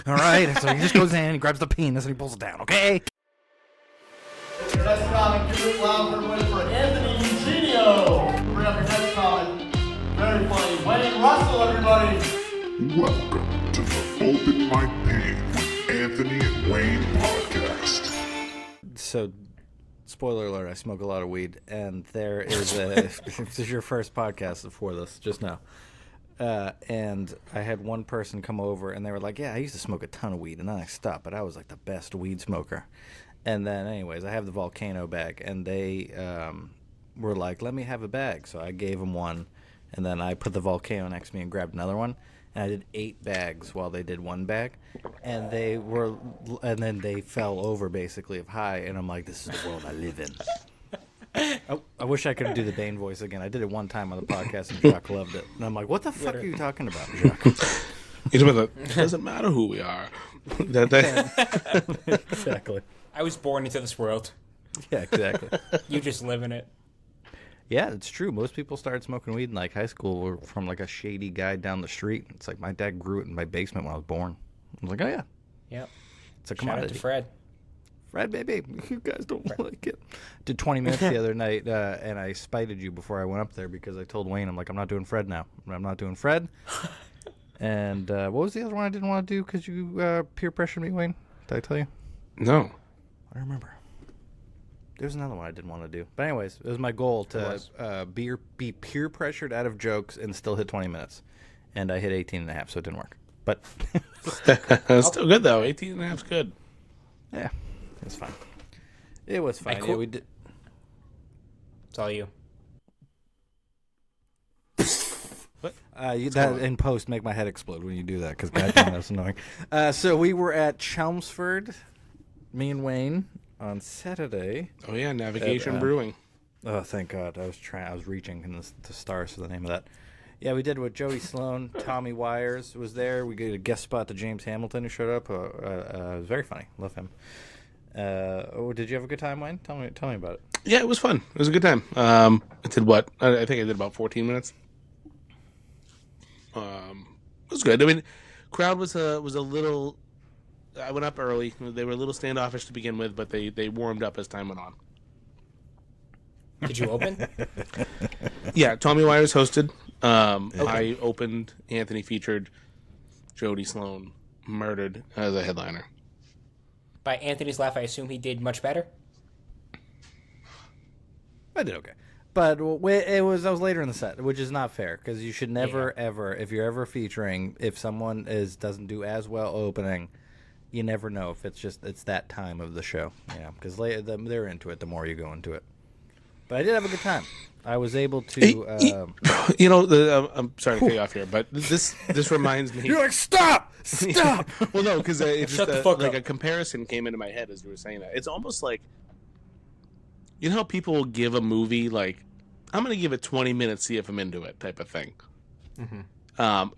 All right? So he just goes in, he grabs the penis, and he pulls it down, okay? Your next comic, give it loud for everybody for Anthony Eugenio. Bring up your next comic. Very funny. Wayne Russell, everybody. Welcome to the Open Mic Pain with Anthony and Wayne podcast. So, spoiler alert, I smoke a lot of weed, and there is a... This is your first podcast before this, just now. And I had one person come over, and they were like, yeah, I used to smoke a ton of weed, and then I stopped, but I was like the best weed smoker. And then, anyways, I have the Volcano bag, and they were like, let me have a bag. So I gave them one, and then I put the Volcano next to me and grabbed another one. And I did 8 bags while they did 1 bag. And then they fell over, basically, of high. And I'm like, this is the world I live in. I wish I could do the Bane voice again. I did it one time on the podcast, and Jacques loved it. And I'm like, what the fuck are you talking about, Jacques? It doesn't matter who we are. Exactly. I was born into this world. Yeah, exactly. You just live in it. Yeah, it's true. Most people started smoking weed in like high school or from like a shady guy down the street. It's like my dad grew it in my basement when I was born. I was like, oh yeah. Yep. It's a Shout commodity. out to Fred. Fred, baby, you guys don't like it. Did 20 minutes the other night, and I spited you before I went up there because I told Wayne, I'm like, I'm not doing Fred now. I'm not doing Fred. And what was the other one I didn't want to do because you peer pressured me, Wayne? Did I tell you? No. I don't remember. There was another one I didn't want to do. But anyways, it was my goal to be peer pressured out of jokes and still hit 20 minutes. And I hit 18 and a half, so it didn't work. But That's still good, though. 18 and a half's good. yeah, it was fine. It was fine. Yeah, we did. It's all you. That in post make my head explode when you do that because goddamn that's annoying. So we were at Chelmsford, me and Wayne, on Saturday. Oh, yeah, Navigation Brewing. Oh, thank God! I was reaching in the stars for the name of that. Yeah, we did with Jody Sloan. Tommy Wires was there. We gave a guest spot to James Hamilton, who showed up. It was very funny. Love him. Did you have a good time, Wayne? Tell me about it. Yeah, it was fun. It was a good time. I did what? I think I did about 14 minutes. It was good. I mean, crowd was a little. I went up early. They were a little standoffish to begin with, but they warmed up as time went on. Did you open? Yeah, Tommy Wires hosted. I opened. Anthony featured. Jody Sloan murdered as a headliner. By Anthony's laugh, I assume he did much better. I did okay. But I was later in the set, which is not fair because you should never ever, if you're ever featuring, if someone doesn't do as well opening, you never know if it's that time of the show. Yeah, because they're into it the more you go into it. But I did have a good time. I was able to. I'm sorry to cut you off here, but this reminds me. You're like, stop! Well, no, because it's Shut just the fuck like up. a comparison came into my head as you were saying that. It's almost like, you know how people will give a movie like, I'm going to give it 20 minutes, see if I'm into it, type of thing. Mm-hmm.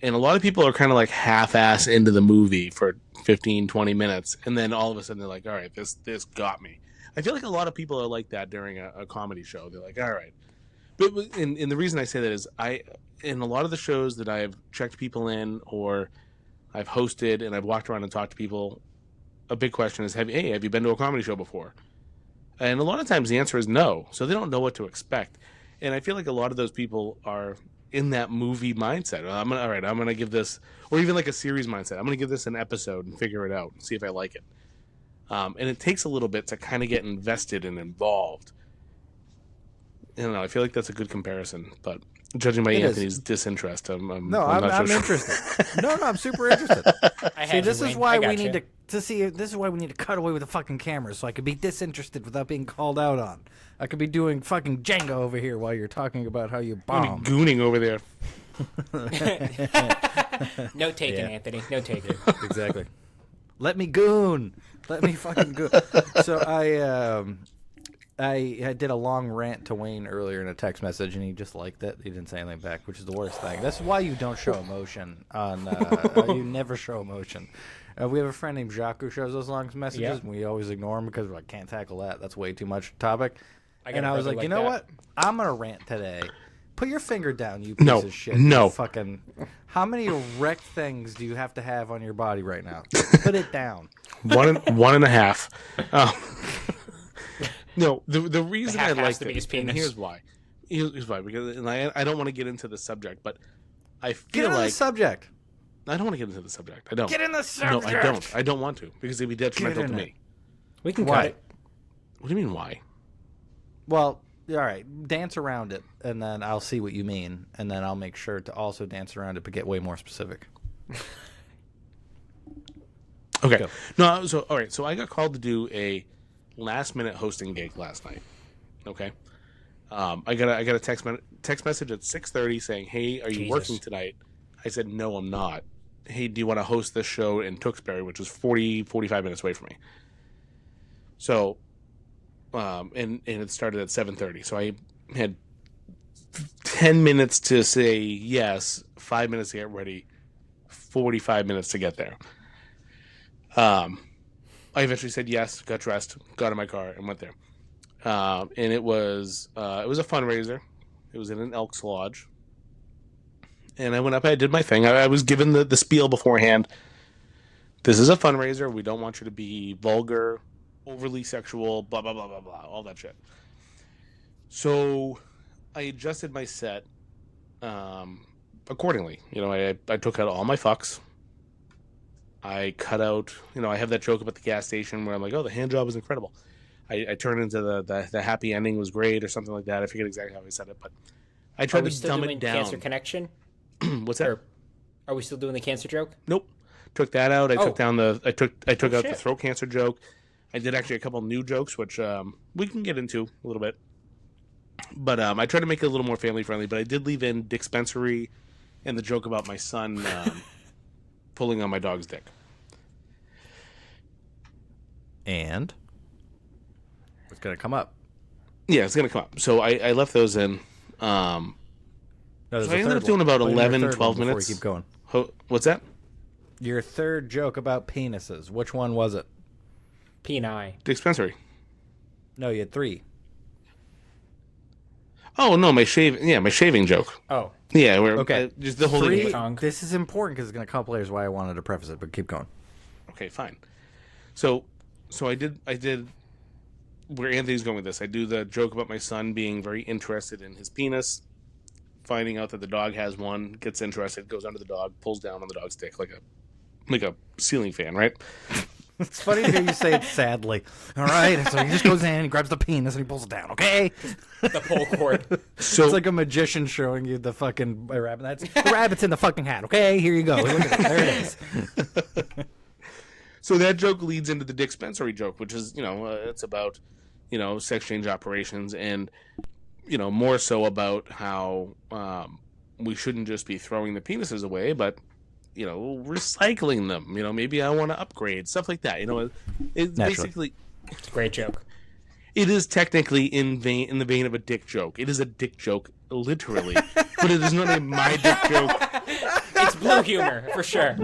And a lot of people are kind of like half-ass into the movie for 15, 20 minutes, and then all of a sudden they're like, all right, this got me. I feel like a lot of people are like that during a comedy show. They're like, all right. But and the reason I say that is in a lot of the shows that I've checked people in or I've hosted and I've walked around and talked to people, a big question is, have you been to a comedy show before? And a lot of times the answer is no. So they don't know what to expect. And I feel like a lot of those people are in that movie mindset. I'm going to give this, or even like a series mindset. I'm going to give this an episode and figure it out and see if I like it. And it takes a little bit to kind of get invested and involved. I don't know. I feel like that's a good comparison, but judging by Anthony's disinterest, I'm interested. No, I'm super interested. This is why we need to cut away with the fucking cameras so I could be disinterested without being called out on. I could be doing fucking Jenga over here while you're talking about how you bomb. Gooning over there. No taking, Anthony. No taking. Exactly. Let me goon. Let me fucking goon. So I did a long rant to Wayne earlier in a text message, and he just liked it. He didn't say anything back, which is the worst thing. That's why you don't show emotion on. You never show emotion. We have a friend named Jacques who shows us long messages, and we always ignore him because we're like, can't tackle that. That's way too much topic. And I was like, you know what? I'm gonna rant today Put your finger down, you piece No, of shit. no. You fucking. How many erect things do you have to have on your body right now? Put it down. One and a half. No, the reason I half has like to be it, his and penis. here's why. Here's why, because and I don't want to get into the subject, but I Get feel on the like subject. I don't want to get into the subject. I don't. Get in the No, subject. I don't. I don't want to because it'd be detrimental Get to in me. it. We can Why? cut it. What do you mean? Why? Well, all right. Dance around it, and then I'll see what you mean, and then I'll make sure to also dance around it, but get way more specific. Okay. Go. No. So all right. So I got called to do a last-minute hosting gig last night. Okay. I got a text message at 6:30 saying, "Hey, are you Jesus. working tonight?" I said, "No, I'm not." "Hey, do you want to host this show in Tewksbury, which is 45 minutes away from me?" So, and it started at 7:30. So I had 10 minutes to say yes, 5 minutes to get ready, 45 minutes to get there. I eventually said yes, got dressed, got in my car, and went there. And it was a fundraiser. It was in an Elks Lodge. And I went up, I did my thing. I was given the spiel beforehand. This is a fundraiser. We don't want you to be vulgar, overly sexual, blah, blah, blah, blah, blah, all that shit. So I adjusted my set accordingly. You know, I took out all my fucks. I cut out, you know, I have that joke about the gas station where I'm like, oh, the hand job was incredible. I turned into the happy ending was great or something like that. I forget exactly how I said it, but I Are tried we to still dumb doing it down. Cancer Connection? What's that? Or are we still doing the cancer joke? Nope. Took that out. I Oh. took down I took out the shit. throat cancer joke. I did actually a couple new jokes, which we can get into a little bit. But I tried to make it a little more family friendly. But I did leave in dickspensory and the joke about my son pulling on my dog's dick. And it's gonna come up. Yeah, it's gonna come up. So I left those in. No, there's So a I ended third up doing one. about Put in your 11, third 12 one before minutes. we keep going. What's that? Your third joke about penises. Which one was it? Peni. Dispensary. No, you had 3. Oh no, my shaving joke. Oh, Yeah, we're Okay. just the whole thing. 3. Tongue. This is important because it's gonna come up later. Is why I wanted to preface it, but keep going. Okay, fine. So I did where Anthony's going with this. I do the joke about my son being very interested in his penis, finding out that the dog has one, gets interested, goes under the dog, pulls down on the dog's dick like a ceiling fan, right? It's funny to hear you say it sadly. All right, so he just goes in, he grabs the penis, and he pulls it down. Okay, the pull cord. So it's like a magician showing you the fucking rabbit. That's the rabbit's in the fucking hat. Okay, here you go. Look at it. There it is. So that joke leads into the dispensary joke, which is, it's about, sex change operations and, more so about how we shouldn't just be throwing the penises away, but, recycling them. Maybe I want to upgrade, stuff like that. It's Naturally. basically, It's a great joke. it is technically in the vein of a dick joke. It is a dick joke, literally, but it is not a my dick joke. It's blue humor, for sure.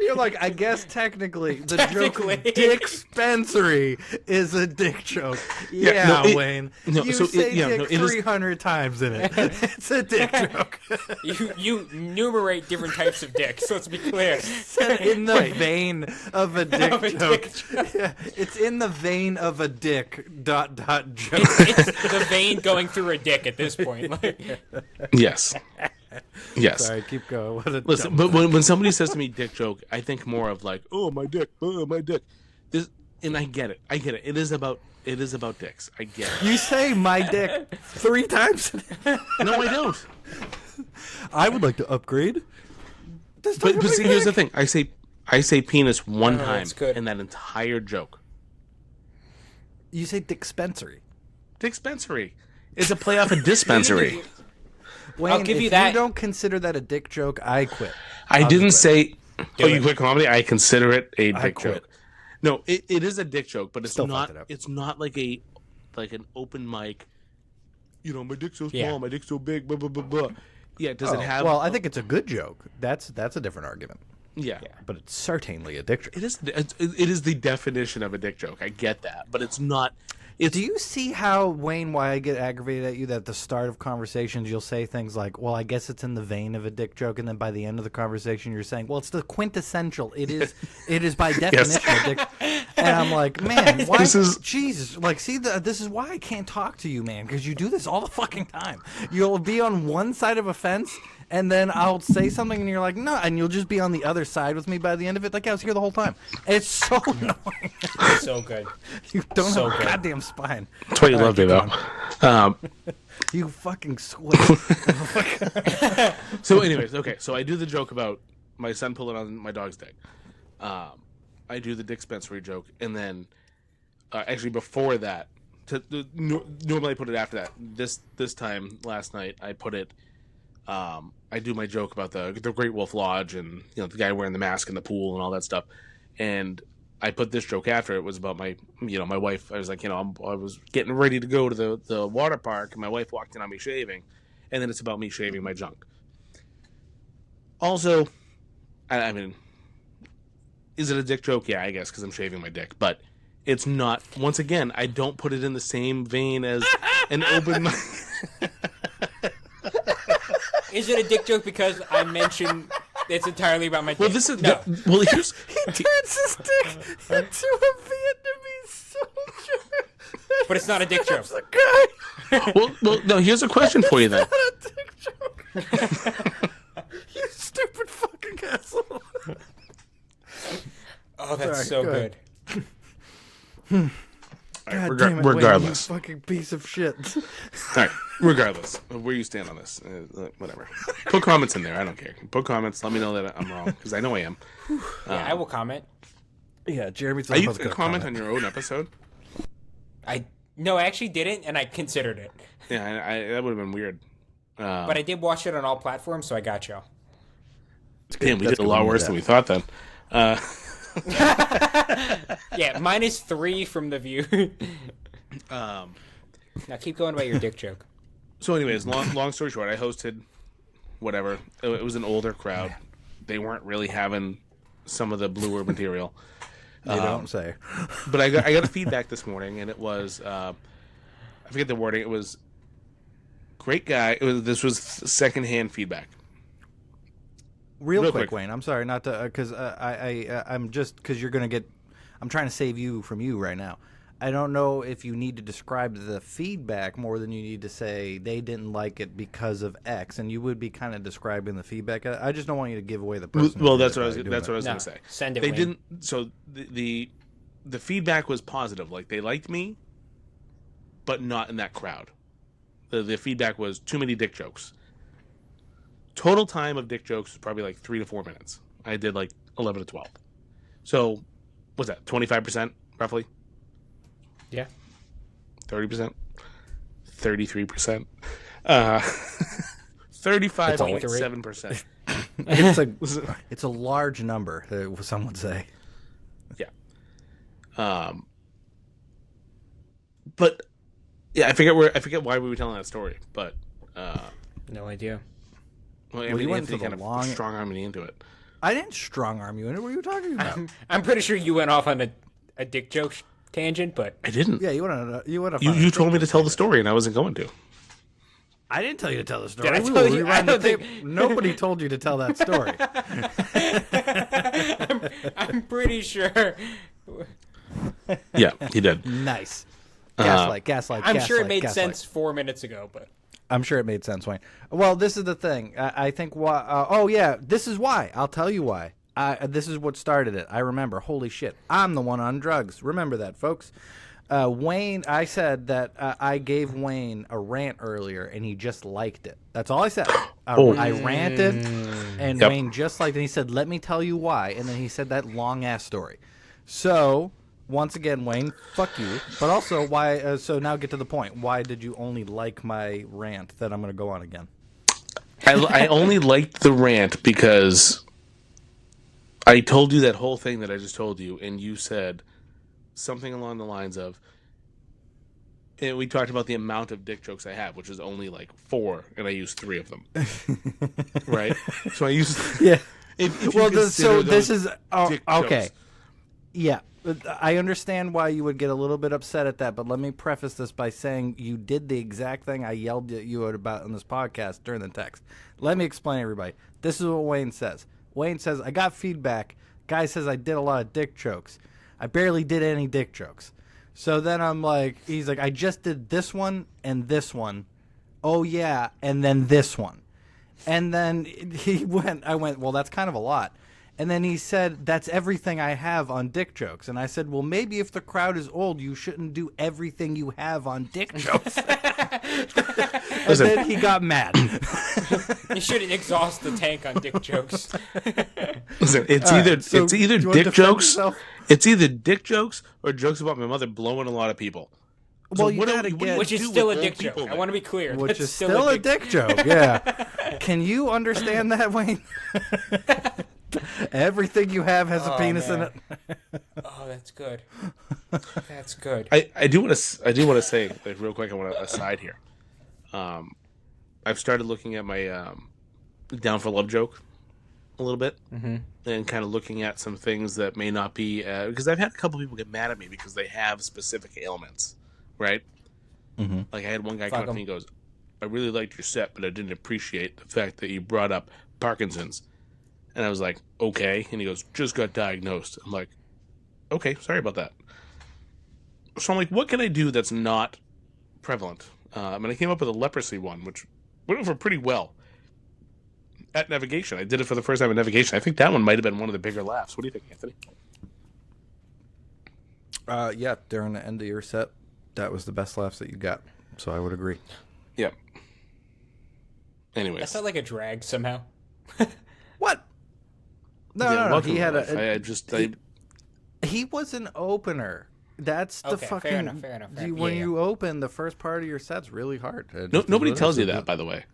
You're like, I guess technically the Technically. joke dispensary is a dick joke. Yeah, Yeah, no, Wayne. no, you so say it- dick no, it is- 300 times in it. It's a dick joke. You numerate different types of dicks, so let's be clear. In the vein of a dick Of a joke. dick Yeah, it's in the vein of a dick ... joke. It's the vein going through a dick at this point. Like, Yes. Yes. Sorry, keep going. What a Listen, dumb but when somebody says to me dick joke, I think more of like, oh my dick, oh my dick. And I get it. It is about dicks. I get it. You say my dick 3 times. No, I don't. I would like to upgrade. But see, here's the thing. I say penis one time that's good. in that entire joke. You say dispensary. Dispensary. It's a play off a dispensary. Wayne, give you if that. you don't consider that a dick joke, I quit. I didn't say. Do You it. quit comedy? I consider it a I dick quit. joke. No, it is a dick joke, but it's Still not. fucked it up. It's not like an open mic. My dick's so small, Yeah. my dick's so big, blah blah blah blah. Yeah, does it have? Well, I think it's a good joke. That's a different argument. Yeah. But it's certainly a dick joke. It is the definition of a dick joke. I get that, but it's not. Do you see how, Wayne, why I get aggravated at you that at the start of conversations you'll say things like, well, I guess it's in the vein of a dick joke, and then by the end of the conversation you're saying, well, it's the quintessential. It is by definition a dick. And I'm like, man, why? Jesus. Like, see, this is why I can't talk to you, man, because you do this all the fucking time. You'll be on one side of a fence, and then I'll say something, and you're like, no, and you'll just be on the other side with me by the end of it. Like, I was here the whole time. It's so annoying. So good. You don't So have good. a goddamn spine. That's why you love me, though. You fucking squid. So, anyways, okay. So I do the joke about my son pulling on my dog's dick. I do the dispensary joke, and then actually before that, normally I put it after that. This time last night I put it. I do my joke about the Great Wolf Lodge and the guy wearing the mask in the pool and all that stuff, and I put this joke after. It was about my wife. I was like, I was getting ready to go to the water park, and my wife walked in on me shaving, and then it's about me shaving my junk. Also, I mean, is it a dick joke? Yeah, I guess, because I'm shaving my dick, but it's not. Once again, I don't put it in the same vein as an open mic. Is it a dick joke because I mentioned it's entirely about my dick? Well, this is no. Well, here's He turns his dick into a Vietnamese soldier. But it's not a dick joke. The guy. well, no. Here's a question for you then. Not a dick joke. You stupid fucking asshole. Oh, that's Sorry, so go good. God damn it, regardless. Wayne, you fucking piece of shit. All right. Regardless, where you stand on this, whatever. Put comments in there. I don't care. Put comments. Let me know that I'm wrong, because I know I am. Yeah, I will comment. Yeah, Jeremy's Are you going to comment on your own episode? No, I actually didn't, and I considered it. Yeah, that would have been weird. But I did watch it on all platforms, so I got you. Damn, we did a lot worse than we thought then. Yeah, -3 from the view. Now keep going about your dick joke. So, anyways, long story short, I hosted whatever. It was an older crowd. They weren't really having some of the bluer material. You don't say. But I got a feedback this morning, and it was I forget the wording. It was great guy. This was secondhand feedback. Real quick, Wayne. I'm sorry not to, because I'm just because you're gonna get. I'm trying to save you from you right now. I don't know if you need to describe the feedback more than you need to say they didn't like it because of X, and you would be kind of describing the feedback. I just don't want you to give away the person. Well, that's what I was going to say. Send it. They Wayne. didn't. So the feedback was positive. Like, they liked me, but not in that crowd. The feedback was too many dick jokes. Total time of dick jokes was probably like 3 to 4 minutes. I did like 11 to 12. So what's that? 25% roughly. Yeah. 30%, 33%, 35.7%. It's a large number. Some would say. Yeah. But yeah, I forget why we were telling that story. But No idea. well, you went Anthony for the kind long- of strong armed me into it. I didn't strong arm you into it. What are you talking about? I'm pretty sure you went off on a dick joke tangent, but I didn't. Yeah, you went. You told me to tell the story, and I wasn't going to. I didn't tell you to tell the story. Did I We tell will you? rewind I the don't tape. Nobody told you to tell that story. I'm pretty sure. Yeah, he did. Nice. Gaslight. I'm sure it made sense 4 minutes ago, but I'm sure it made sense, Wayne. Well, this is the thing. I think why. Oh yeah, this is why. I'll tell you why. This is what started it. I remember. Holy shit! I'm the one on drugs. Remember that, folks. Wayne, I said that I gave Wayne a rant earlier, and he just liked it. That's all I said. I ranted, and Wayne just liked it. And he said, "Let me tell you why." And then he said that long ass story. So once again, Wayne, fuck you. But also, why? So now get to the point. Why did you only like my rant that I'm going to go on again? I only liked the rant because I told you that whole thing that I just told you, and you said something along the lines of, and we talked about the amount of dick jokes I have, which is only like 4, and I used 3 of them. Right? So I used... Yeah. If Well, you so consider this those is... dick okay. jokes. Yeah. I understand why you would get a little bit upset at that, but let me preface this by saying you did the exact thing I yelled at you about in this podcast during the text. Let me explain, everybody. This is what Wayne says. Wayne says, I got feedback. Guy says I did a lot of dick jokes. I barely did any dick jokes. So then I'm like, he's like, I just did this one and this one. Oh, yeah, and then this one. And then I went, well, that's kind of a lot. And then he said, that's everything I have on dick jokes. And I said, well, maybe if the crowd is old, you shouldn't do everything you have on dick jokes. And then he got mad. You shouldn't exhaust the tank on dick jokes. Listen, it's either dick jokes. It's either dick jokes or jokes about my mother blowing a lot of people. Well, you gotta get, which is still a dick joke. I want to be clear. Which is still a dick joke. Yeah. Can you understand that, Wayne? Everything you have has a penis in it. Oh, that's good. That's good. I do want to say, like, real quick. I want to aside here. I've started looking at my down for love joke a little bit, and kind of looking at some things that may not be because I've had a couple people get mad at me because they have specific ailments, right? Like I had one guy come up to me and goes, "I really liked your set, but I didn't appreciate the fact that you brought up Parkinson's." And I was like, okay. And he goes, just got diagnosed. I'm like, okay, sorry about that. So I'm like, what can I do that's not prevalent? And I came up with a leprosy one, which went over pretty well at navigation. I did it for the first time at navigation. I think that one might have been one of the bigger laughs. What do you think, Anthony? Yeah, during the end of your set, that was the best laughs that you got. So I would agree. Yeah. Anyways. That sounds like a drag somehow. What? No. He had he was an opener. That's the fucking. Fair enough. When you open, the first part of your set's really hard. Nobody tells you that, by the way.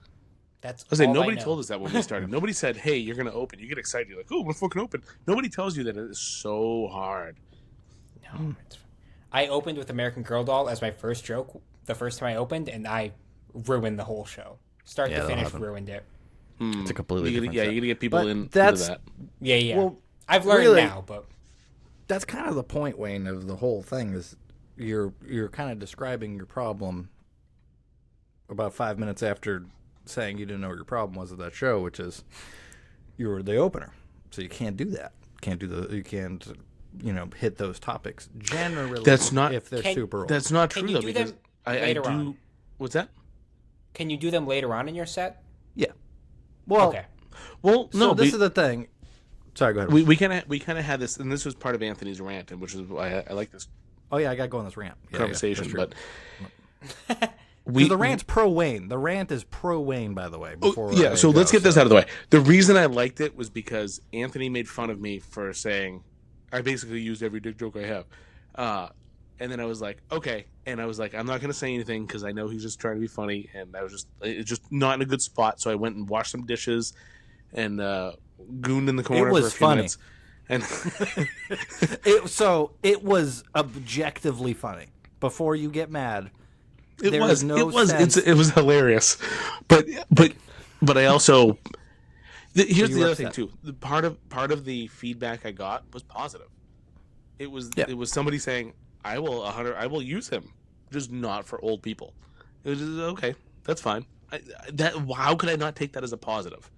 That's I was saying, nobody told us that when we started. Nobody said, "Hey, you're gonna open." You get excited. You're like, "Oh, we're fucking open." Nobody tells you that it is so hard. No, I opened with American Girl Doll as my first joke the first time I opened, and I ruined the whole show. Start to finish, ruined it. It's a completely different you gotta get people into that. Yeah. Well, I've learned now, but that's kind of the point, Wayne, of the whole thing is you're kind of describing your problem about 5 minutes after saying you didn't know what your problem was at that show, which is you were the opener. So you can't do that. You can't hit those topics generally. That's not if they're super old. That's not true Can you though, do because them I do. on? What's that? Can you do them later on in your set? Yeah. Well, okay. Well, no. So this is the thing. Sorry, go ahead. We kind of had this, and this was part of Anthony's rant, and which is why I like this. Oh yeah, I got to go on this rant conversation, but the rant's pro Wayne. The rant is pro Wayne, by the way. So let's get this out of the way. The reason I liked it was because Anthony made fun of me for saying I basically used every dick joke I have, and then I was like, okay, and I was like, I'm not gonna say anything because I know he's just trying to be funny, and I was just not in a good spot, so I went and washed some dishes and gooned in the corner. It was for a few funny. And it was objectively funny. Before you get mad, it was hilarious, but I also here's the other thing too. Part of the feedback I got was positive. It was somebody saying I will use him, just not for old people. It was just, okay, that's fine. How could I not take that as a positive?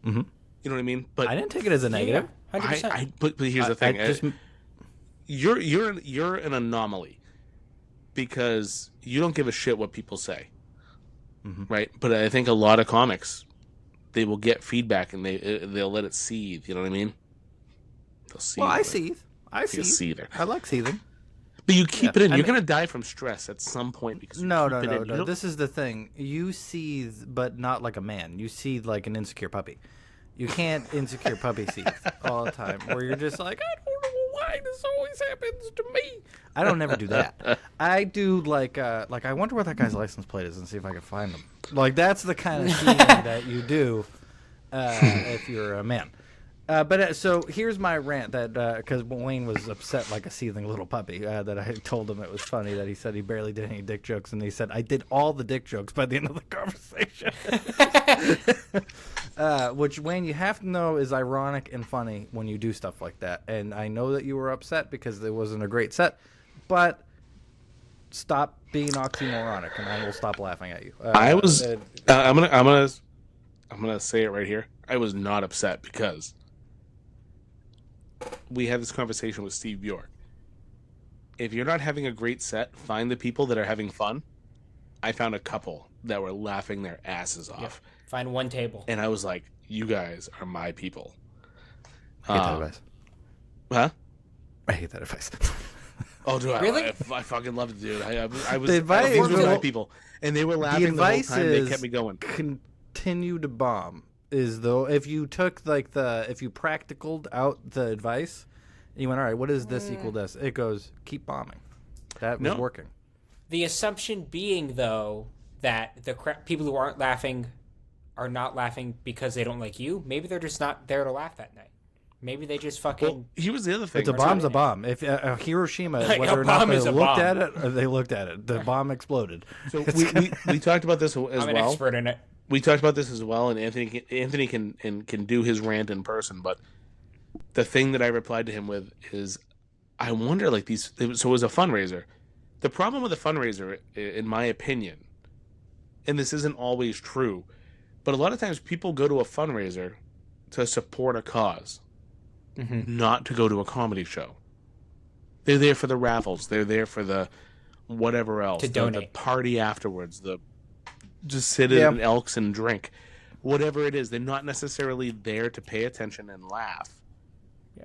Mm-hmm. You know what I mean? But I didn't take it as a negative. 100%. But here's the thing. You're an anomaly because you don't give a shit what people say, right? But I think a lot of comics, they will get feedback and they'll let it seethe. You know what I mean? They'll seethe. Well, I seethe. I like seething. But you keep it in. You're gonna die from stress at some point because no. This is the thing. You seethe, but not like a man. You seethe like an insecure puppy. You can't insecure puppy seethe all the time, where you're just like, I don't know why this always happens to me. I don't never do that. I do like I wonder what that guy's license plate is and see if I can find them. Like that's the kind of seething that you do if you're a man. So here's my rant that because Wayne was upset like a seething little puppy that I told him it was funny that he said he barely did any dick jokes and he said I did all the dick jokes by the end of the conversation. Which, Wayne, you have to know is ironic and funny when you do stuff like that. And I know that you were upset because it wasn't a great set, but stop being oxymoronic, and I will stop laughing at you. I was. I'm gonna say it right here. I was not upset because we had this conversation with Steve Bjork. If you're not having a great set, find the people that are having fun. I found a couple that were laughing their asses off. Yep. Find one table. And I was like, you guys are my people. I hate that advice. Huh? I hate that advice. Oh, dude, really? I fucking loved it, dude. I was the advice, these were my people. And they were laughing the whole time. They kept me going. Continue to bomb. Is though if you took if you practicaled out the advice, and you went, all right, what is this equal this? It goes, keep bombing. That was working. The assumption being, though, that the people who aren't laughing are not laughing because they don't like you. Maybe they're just not there to laugh that night. Maybe they just fucking. Well, here's the other thing. It's a bomb's a bomb. If Hiroshima, whether or not they looked at it, or they looked at it, the bomb exploded. So we talked about this as well. I'm an expert in it. We talked about this as well, and Anthony can do his rant in person. But the thing that I replied to him with is, I wonder, like these. So it was a fundraiser. The problem with a fundraiser, in my opinion, and this isn't always true, but a lot of times people go to a fundraiser to support a cause, not to go to a comedy show. They're there for the raffles. They're there for the whatever else. To donate. The party afterwards. Just sit in an Elks and drink. Whatever it is, they're not necessarily there to pay attention and laugh. Yeah.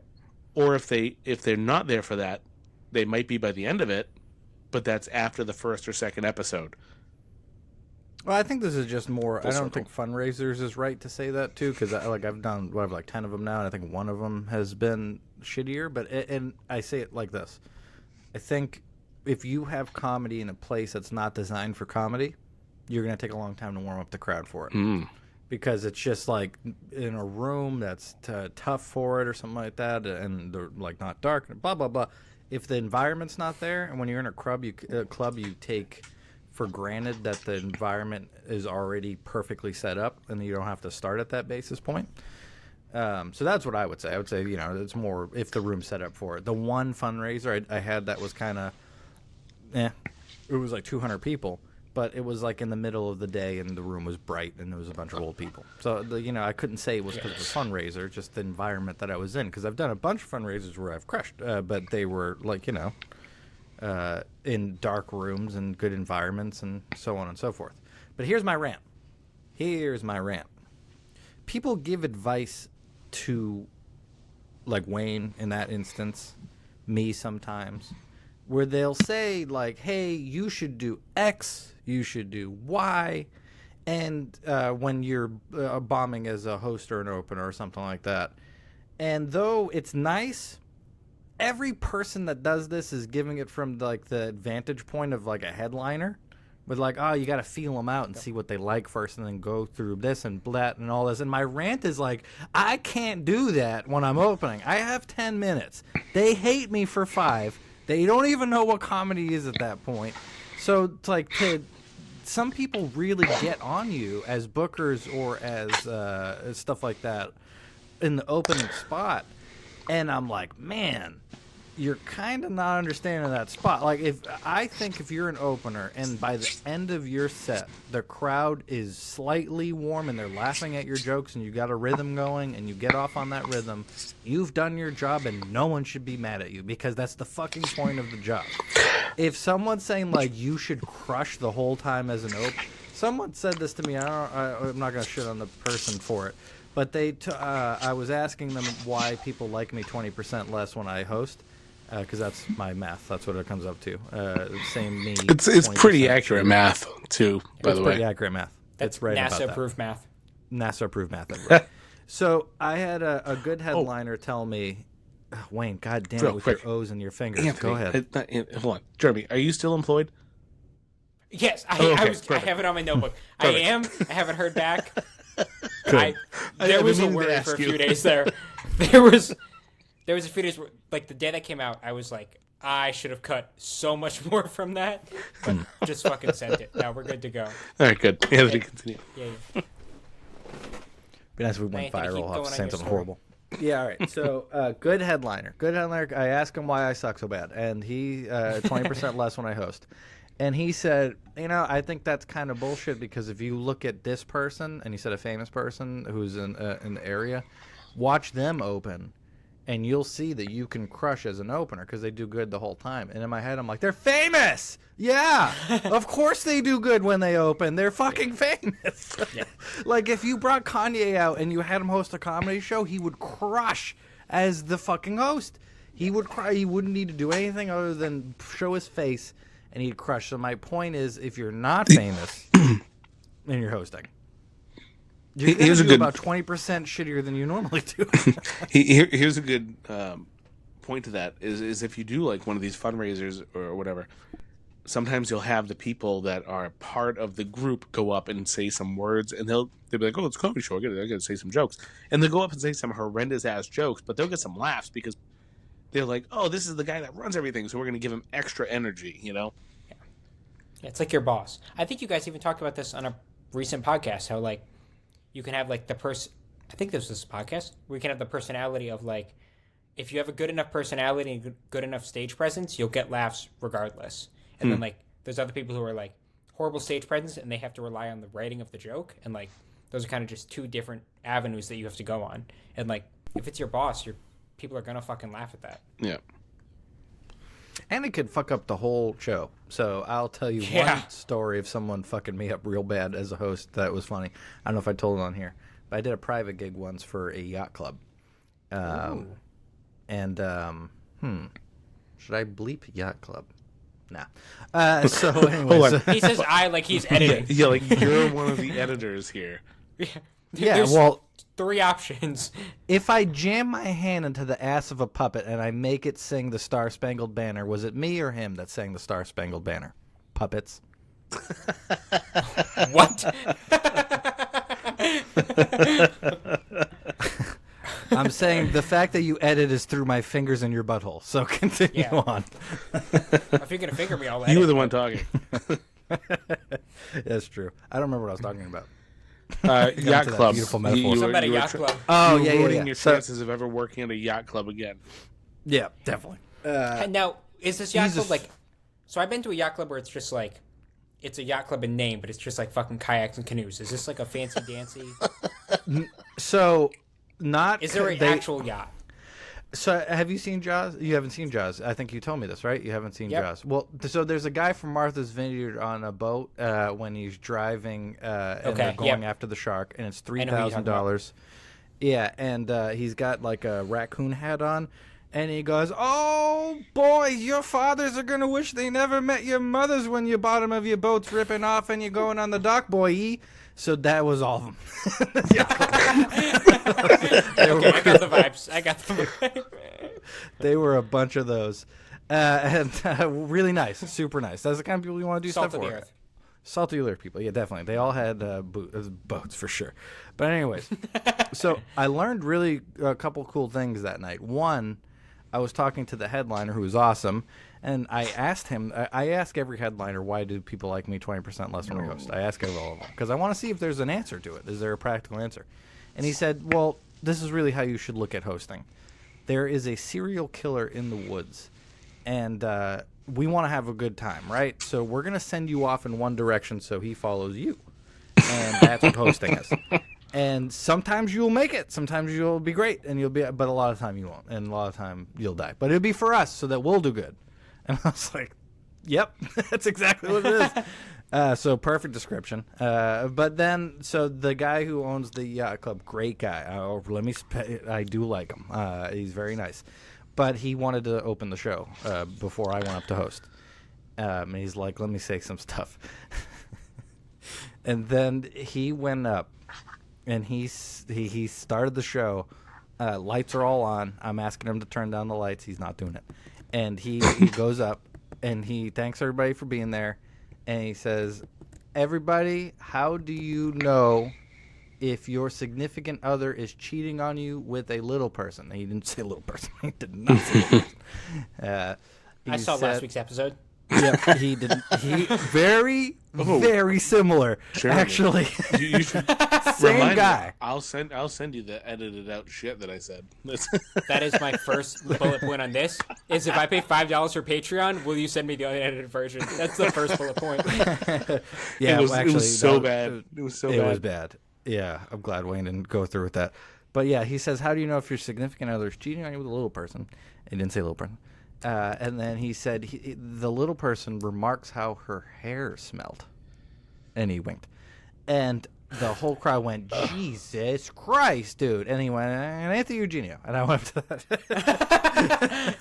Or if they're not there for that, they might be by the end of it, but that's after the first or second episode. Well, I think this is just more. Full I don't circle. think fundraisers is right to say that too, because I've done 10 of them now, and I think one of them has been shittier. But and I say it like this: I think if you have comedy in a place that's not designed for comedy, you're going to take a long time to warm up the crowd for it. Because it's just like in a room that's tough for it or something like that, and they're like not dark, blah blah blah. If the environment's not there, and when you're in a club, you take for granted that the environment is already perfectly set up, and you don't have to start at that basis point. So that's what I would say. I would say it's more if the room's set up for it. The one fundraiser I had that was kind of, it was like 200 people. But it was like in the middle of the day, and the room was bright, and there was a bunch of old people. So I couldn't say it was because of the fundraiser, just the environment that I was in. Because I've done a bunch of fundraisers where I've crushed, but they were like in dark rooms and good environments and so on and so forth. But here's my rant. People give advice to, like Wayne in that instance, me sometimes, where they'll say like, "Hey, you should do X." You should do Y, and when you're bombing as a host or an opener or something like that. And though it's nice, every person that does this is giving it from like the vantage point of like a headliner, with like, oh, you got to feel them out and see what they like first, and then go through this and that and all this. And my rant is like, I can't do that when I'm opening. I have 10 minutes. They hate me for 5. They don't even know what comedy is at that point. So it's like some people really get on you as bookers or as stuff like that in the opening spot, and I'm like, man, you're kind of not understanding that spot. Like, if you're an opener and by the end of your set the crowd is slightly warm and they're laughing at your jokes and you got a rhythm going and you get off on that rhythm, you've done your job and no one should be mad at you, because that's the fucking point of the job. If someone's saying like you should crush the whole time as an someone said this to me. I'm not gonna shit on the person for it, but I was asking them why people like me 20% less when I host. Because that's my math. That's what it comes up to. Same me. It's pretty accurate math too. By the way, pretty accurate math. That's it's right NASA about that. approved math. NASA approved math. Right. So I had a good headliner tell me, Wayne, God damn it, with your O's and your fingers. Anthony, Go ahead. Hold on, Jeremy. Are you still employed? Yes, I have it on my notebook. I am. I haven't heard back. There was a worry for a few days there. There was a few days where, like the day that came out, I was like, I should have cut so much more from that, but just fucking sent it. Now we're good to go. All right, good. Anthony, continue. Yeah. Be nice if we went Anthony, keep viral going off on saying your something story. horrible. Yeah, all right. So, good headliner. Good headliner. I asked him why I suck so bad, and he 20% less when I host. And he said, I think that's kind of bullshit because if you look at this person, and he said a famous person who's in the area, watch them open, and you'll see that you can crush as an opener because they do good the whole time. And in my head, I'm like, they're famous! Yeah! Of course they do good when they open. They're fucking famous. Yeah. Like, if you brought Kanye out and you had him host a comedy show, he would crush as the fucking host. He would cry. He wouldn't need to do anything other than show his face, and he'd crush. So my point is, if you're not famous and you're hosting, you're going to do about 20% shittier than you normally do. Here's a good point to that is if you do like one of these fundraisers or whatever, sometimes you'll have the people that are part of the group go up and say some words, and they'll be like, "Oh, it's a comedy show. I gotta say some jokes," and they'll go up and say some horrendous ass jokes, but they'll get some laughs because they're like, "Oh, this is the guy that runs everything, so we're gonna give him extra energy," Yeah, it's like your boss. I think you guys even talked about this on a recent podcast. How like you can have like the person. I think this was a podcast where you can have the personality of like, if you have a good enough personality and good enough stage presence, you'll get laughs regardless. And then like there's other people who are like horrible stage presence and they have to rely on the writing of the joke, and like those are kind of just two different avenues that you have to go on. And like if it's your boss, people are gonna fucking laugh at that. Yeah. And it could fuck up the whole show. So I'll tell you one story of someone fucking me up real bad as a host that was funny. I don't know if I told it on here, but I did a private gig once for a yacht club. And should I bleep yacht club? Nah. So anyways, he says I like he's editing. Yeah, like you're one of the editors here. Yeah, There's well, 3 options. if I jam my hand into the ass of a puppet and I make it sing the Star Spangled Banner, was it me or him that sang the Star Spangled Banner? Puppets. What? I'm saying the fact that you edit is through my fingers in your butthole. So continue on. If you're gonna finger me, I'll edit. You were the one talking. That's true. I don't remember what I was talking about. Yacht club. Beautiful metaphor. Somebody yacht club. Oh, you were yeah. ruining your chances of ever working at a yacht club again. Yeah, definitely. And now, is this yacht club like? So I've been to a yacht club where it's just like, it's a yacht club in name, but it's just like fucking kayaks and canoes. Is this like a fancy dancy? So, not. Is there an actual yacht? So, have you seen Jaws? You haven't seen Jaws. I think you told me this, right? You haven't seen Jaws. Well, so there's a guy from Martha's Vineyard on a boat when he's driving and they're going after the shark, and it's $3,000. Yeah, and he's got like a raccoon hat on, and he goes, "Oh, boys, your fathers are going to wish they never met your mothers when your bottom of your boat's ripping off and you're going on the dock, boy." So that was all of them. Okay, I got the vibes. They were a bunch of those. And really nice. Super nice. That's the kind of people you want to do Salt stuff of for. the earth. Salty alert people. Yeah, definitely. They all had boats for sure. But anyways, so I learned really a couple cool things that night. One, I was talking to the headliner who was awesome, and I asked him, I ask every headliner, why do people like me 20% less when I host? I ask all of them because I want to see if there's an answer to it. Is there a practical answer? And he said, well, this is really how you should look at hosting. There is a serial killer in the woods, and we want to have a good time, right? So we're going to send you off in one direction so he follows you. And that's what hosting is. And sometimes you'll make it. Sometimes you'll be great, and but a lot of time you won't. And a lot of time you'll die. But it'll be for us so that we'll do good. And I was like, yep, that's exactly what it is. So perfect description. But then, so the guy who owns the yacht club, great guy. I do like him. He's very nice. But he wanted to open the show before I went up to host. And he's like, let me say some stuff. And then he went up, and he started the show. Lights are all on. I'm asking him to turn down the lights. He's not doing it. And he goes up, and he thanks everybody for being there. And he says, everybody, how do you know if your significant other is cheating on you with a little person? He didn't say little person. He did not say little person. I saw last week's episode. Yeah, he did. He very similar. Sure, actually. You should Same remind guy. Me. I'll send you the edited out shit that I said. That is my first bullet point on this. Is if I pay $5 for Patreon, will you send me the unedited version? That's the first bullet point. Yeah, it was so bad. It was so bad. It was bad. Yeah, I'm glad Wayne didn't go through with that. But yeah, he says, "How do you know if your significant other is cheating on you with a little person?" He didn't say little person. And then he said the little person remarks how her hair smelled. And he winked. And the whole crowd went, "Jesus Christ, dude." And he went, "And Anthony Eugenio." And I went up to that.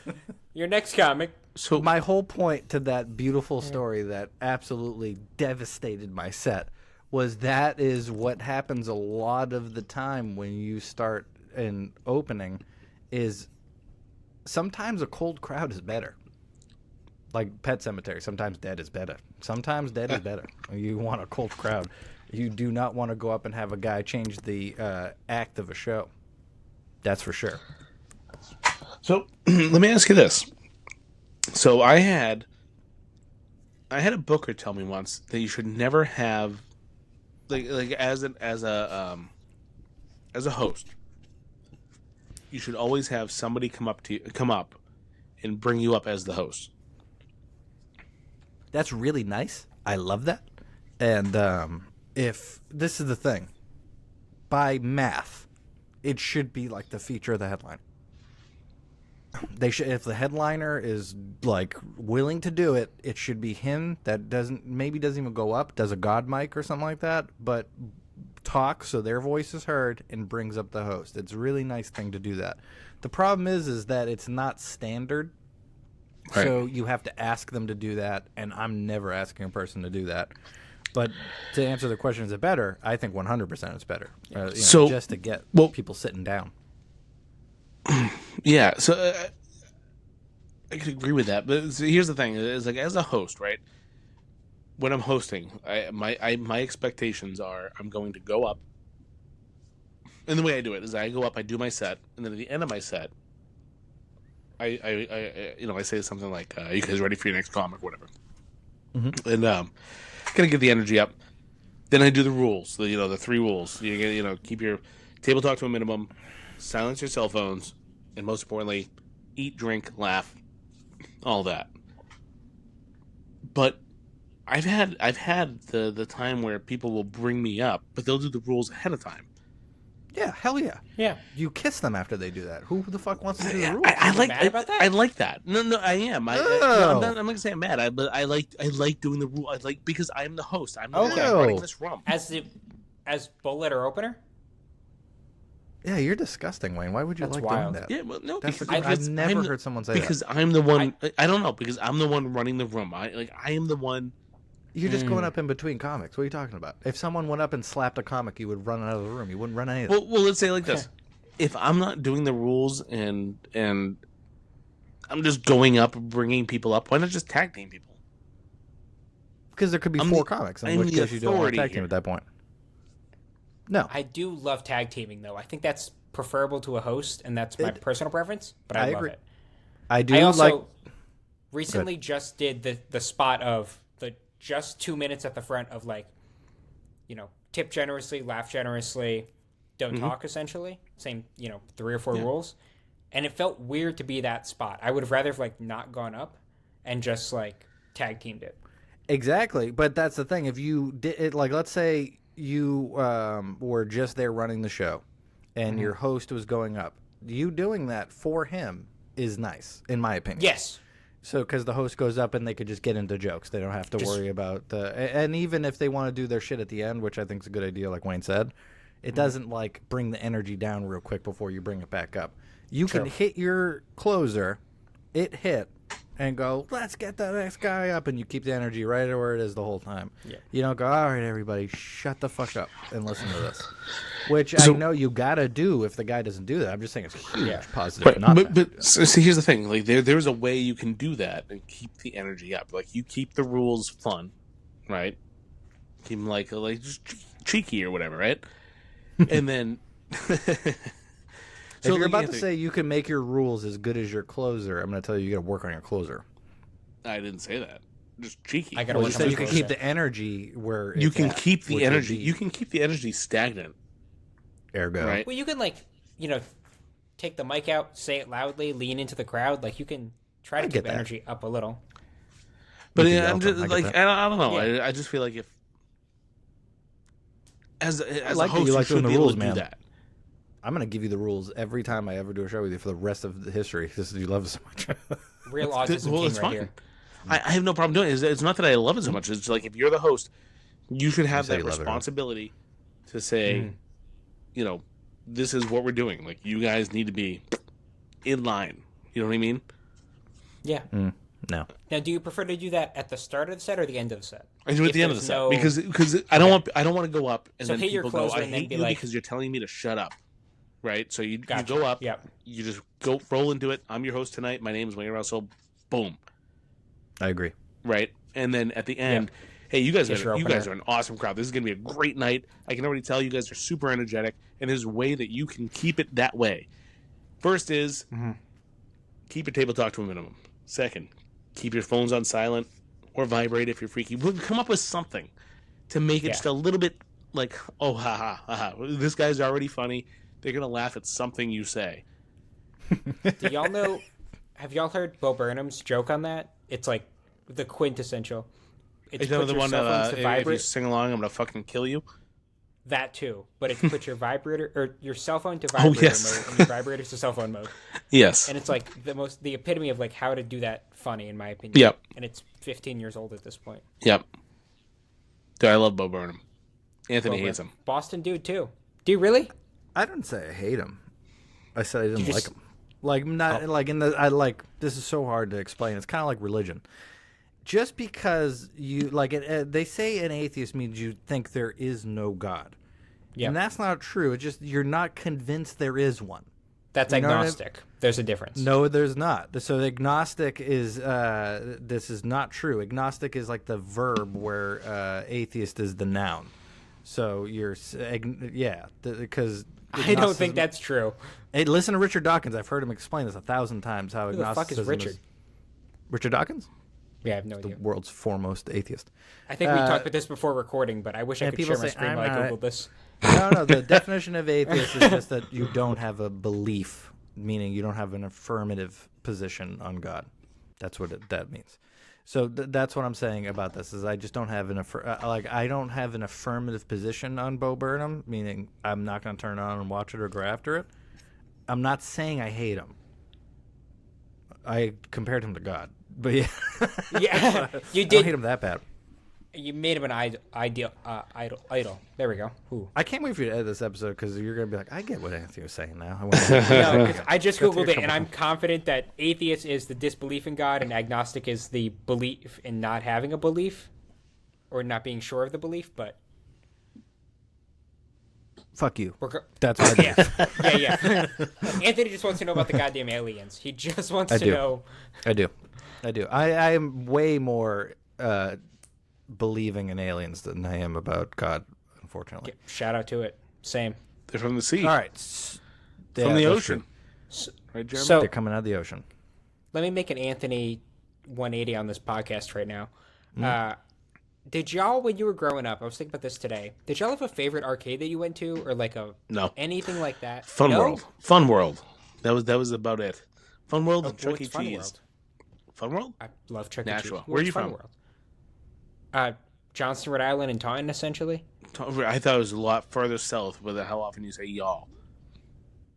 Your next comic. So my whole point to that beautiful story that absolutely devastated my set was that is what happens a lot of the time when you start an opening is sometimes a cold crowd is better. Like Pet Cemetery, sometimes dead is better. Sometimes dead is better. You want a cold crowd. You do not want to go up and have a guy change the act of a show. That's for sure. So let me ask you this. So I had a booker tell me once that you should never have like as a host. You should always have somebody come up and bring you up as the host. That's really nice. I love that. And if this is the thing, by math, it should be like the feature of the headline. They should, if the headliner is like willing to do it, it should be him that doesn't even go up, does a god mic or something like that, but talks so their voice is heard and brings up the host. It's a really nice thing to do that. The problem is that it's not standard. Right. So you have to ask them to do that, and I'm never asking a person to do that. But to answer the question, is it better? I think 100% it's better. So just to get people sitting down. Yeah, so I could agree with that. But here's the thing: is like as a host, right? When I'm hosting, my expectations are I'm going to go up, and the way I do it is I go up, I do my set, and then at the end of my set, I say something like, "You guys ready for your next comic, whatever," and kind of get the energy up. Then I do the rules, the 3 rules. You keep your table talk to a minimum, silence your cell phones, and most importantly, eat, drink, laugh, all that. But I've had the time where people will bring me up, but they'll do the rules ahead of time. Yeah, hell yeah. Yeah. You kiss them after they do that. Who the fuck wants to do the rules? I like about that? I like that. No, I am. I'm not gonna say I'm mad. But I like doing the rule. Because I'm the host. I'm the one running this room. As bullet or opener? Yeah, you're disgusting, Wayne. Why would you doing that? Yeah, well, no, I've never heard someone say that. Because I'm the one. I don't know. Because I'm the one running the room. I am the one. You're just going up in between comics. What are you talking about? If someone went up and slapped a comic, you would run out of the room. You wouldn't run anything. Well, let's say it like this: if I'm not doing the rules and I'm just going up, bringing people up, why not just tag team people? Because there could be 4 comics, in which case you don't want to tag team at that point. No, I do love tag teaming though. I think that's preferable to a host, and that's my personal preference. But I love agree. it. I do. I also recently just did the spot of just 2 minutes at the front of tip generously, laugh generously, don't talk essentially. Same, 3 or 4 rules. And it felt weird to be that spot. I would have rather have not gone up and just tag teamed it. Exactly. But that's the thing. If you did it, let's say you were just there running the show and your host was going up, you doing that for him is nice, in my opinion. Yes. So, because the host goes up and they could just get into jokes. They don't have to worry about and even if they want to do their shit at the end, which I think is a good idea, like Wayne said, it doesn't bring the energy down real quick before you bring it back up. You can hit your closer, it hit, and go, let's get the next guy up, and you keep the energy right where it is the whole time. Yeah. You don't go, all right, everybody, shut the fuck up and listen to this. Which I know you gotta do if the guy doesn't do that. I'm just saying it's a huge positive. But so here's the thing: there's a way you can do that and keep the energy up. You keep the rules fun, right? Keep them just cheeky or whatever, right? And then, if you're about to say you can make your rules as good as your closer, I'm going to tell you got to work on your closer. I didn't say that. just cheeky. I gotta Well, work you on said my you can clothes. keep the energy where You it's can at, keep the which would energy. be You can keep the energy stagnant. ergo. Right. Well, you can take the mic out, say it loudly, lean into the crowd. Like you can try to I get keep that. energy up a little. But You can yeah, yell I'm at them, just I get like that. I don't know. Yeah. I just feel like if as like a that you host, like you should doing the be able rules, to man. do that. I'm gonna give you the rules every time I ever do a show with you for the rest of the history. This is you love it so much. Real autism Well, king it's right fine. here. I have no problem doing it. It's not that I love it so much. It's like if you're the host, you should have say that you love it, right? responsibility to say, this is what we're doing. Like you guys need to be in line. You know what I mean? Yeah. No. Now, do you prefer to do that at the start of the set or the end of the set? I do it at If the end of the there's set because I don't want to go up and So then hit your people go, closer I and then hate be you like- because you're telling me to shut up. Right? So you Gotcha. go up, Yep. you just go roll into it. I'm your host tonight. My name is Wayne Russell. Boom. I agree. Right? And then at the end, hey, you guys Yes, you're are opener. an awesome crowd. This is going to be a great night. I can already tell you guys are super energetic, and there's a way that you can keep it that way. First is keep your table talk to a minimum. Second, keep your phones on silent or vibrate if you're freaky. We'll come up with something to make it just a little bit like, oh, ha, ha, ha, ha. This guy's already funny. They're going to laugh at something you say. Do y'all know? Have y'all heard Bo Burnham's joke on that? It's like the quintessential. It's Is that put the your one cell phones that to if you vibrate. sing along, I'm going to fucking kill you? That too, but it's put your vibrator or your cell phone to vibrator yes. mode and your vibrator to cell phone mode, Yes. and it's like the epitome of like how to do that funny in my opinion. Yep. And it's 15 years old at this point. Yep. Dude, I love Bo Burnham. Anthony hates him. Boston dude too. Do you really? I didn't say I hate him. I said I didn't You like just- him. Like not like in the I like this is so hard to explain. It's kind of like religion. Just because you like it, they say an atheist means you think there is no God. Yeah. And that's not true. It's just you're not convinced there is one. That's You know what I mean? agnostic. There's a difference. No, there's not. So the agnostic is this is not true. Agnostic is like the verb where atheist is the noun. So you're because I don't think that's true. Hey, listen to Richard Dawkins. I've heard him explain this 1,000 times. How Who the fuck is agnosticism Richard? Richard Dawkins, Yeah, I have no the idea. world's foremost atheist. I think we talked about this before recording, but I wish I and could people share my say, screen "I'm while I not-" googled this. No. The definition of atheist is just that you don't have a belief, meaning you don't have an affirmative position on God. That's what that means. So that's what I'm saying about this. Is I just don't have I don't have an affirmative position on Bo Burnham, meaning I'm not going to turn it on and watch it or go after it. I'm not saying I hate him. I compared him to God, but yeah, Yeah, you I don't hate did. him that bad. You made him an idol. There we go. Ooh. I can't wait for you to edit this episode because you're going to be like, I get what Anthony was saying now. No, 'cause I just Go through googled a it, and couple I'm confident that atheist is the disbelief in God, and agnostic is the belief in not having a belief, or not being sure of the belief. But Fuck you. we're That's what I do. yeah. Anthony just wants to know about the goddamn aliens. He just wants to do. know. I do. I am way more believing in aliens than I am about God, unfortunately. Shout out to it. Same. They're from the sea. All right. From the ocean. Right, Jeremy? So They're coming out of the ocean. let me make an Anthony 180 on this podcast right now. Did y'all, when you were growing up, I was thinking about this today, did y'all have a favorite arcade that you went to, or like No. anything like that? Fun No? World. Fun World. That was about it. Fun World and Chuck what's E. Fun Cheese. World? Fun World? I love Chuck E. Nashua. Cheese. Where are you What's Fun from? World? Johnston, Rhode Island, and Taunton, essentially. I thought it was a lot further south, but how often you say y'all?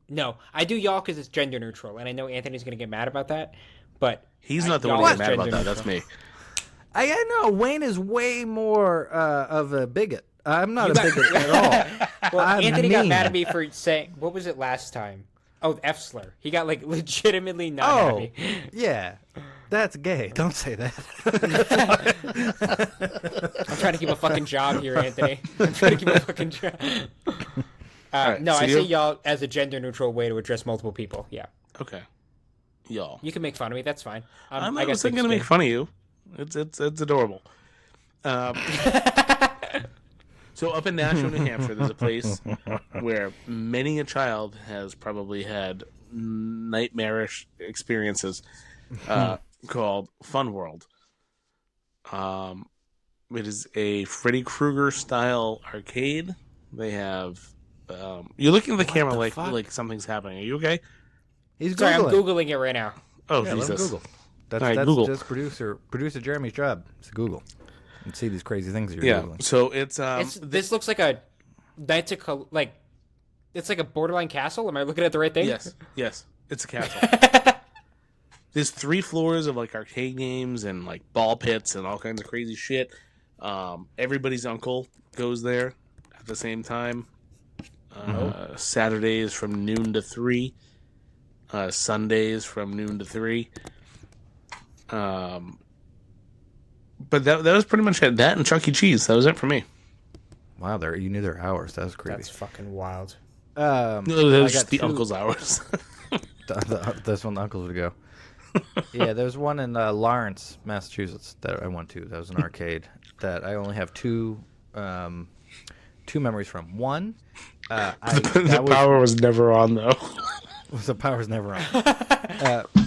No, I do y'all because it's gender neutral, and I know Anthony's going to get mad about that, but He's not the y'all one is getting mad about gender that. That's me. I know Wayne is way more of a bigot. I'm not a bigot at all. Well, I'm Anthony got mean. mad at me for saying, what was it last time? Oh, the F slur. He got like legitimately not Oh, happy. yeah. That's gay. Don't say that. I'm trying to keep a fucking job here, Anthony. I'm trying to keep a fucking job. right, No, so I say you're- y'all as a gender neutral way to address multiple people. Yeah. Okay. Y'all. You can make fun of me. That's fine. I'm I not got going to make fun of you. It's adorable. So up in Nashua, New Hampshire, there's a place where many a child has probably had nightmarish experiences called Fun World. It is a Freddy Krueger style arcade. They have. You're looking at the camera like something's happening. Are you okay? He's Googling. Sorry, I'm Googling it right now. Oh, yeah, Jesus. Let him Google. That's right, Google. just producer Jeremy's job. It's Google. And see these crazy things you're Googling. So it's this looks like a like it's like a borderline castle. Am I looking at the right thing? Yes, it's a castle. There's 3 floors of like arcade games and like ball pits and all kinds of crazy shit. Everybody's uncle goes there at the same time. Saturdays from noon to 3. Sundays from noon to 3. But that was pretty much it. That and Chuck E. Cheese. That was it for me. Wow, you knew their hours. That was creepy. That's fucking wild. No, that was just the uncle's hours. That's when the uncles would go. Yeah, there's one in Lawrence, Massachusetts that I went to. That was an arcade that I only have two memories from. One, the power was never on though. The power's never on.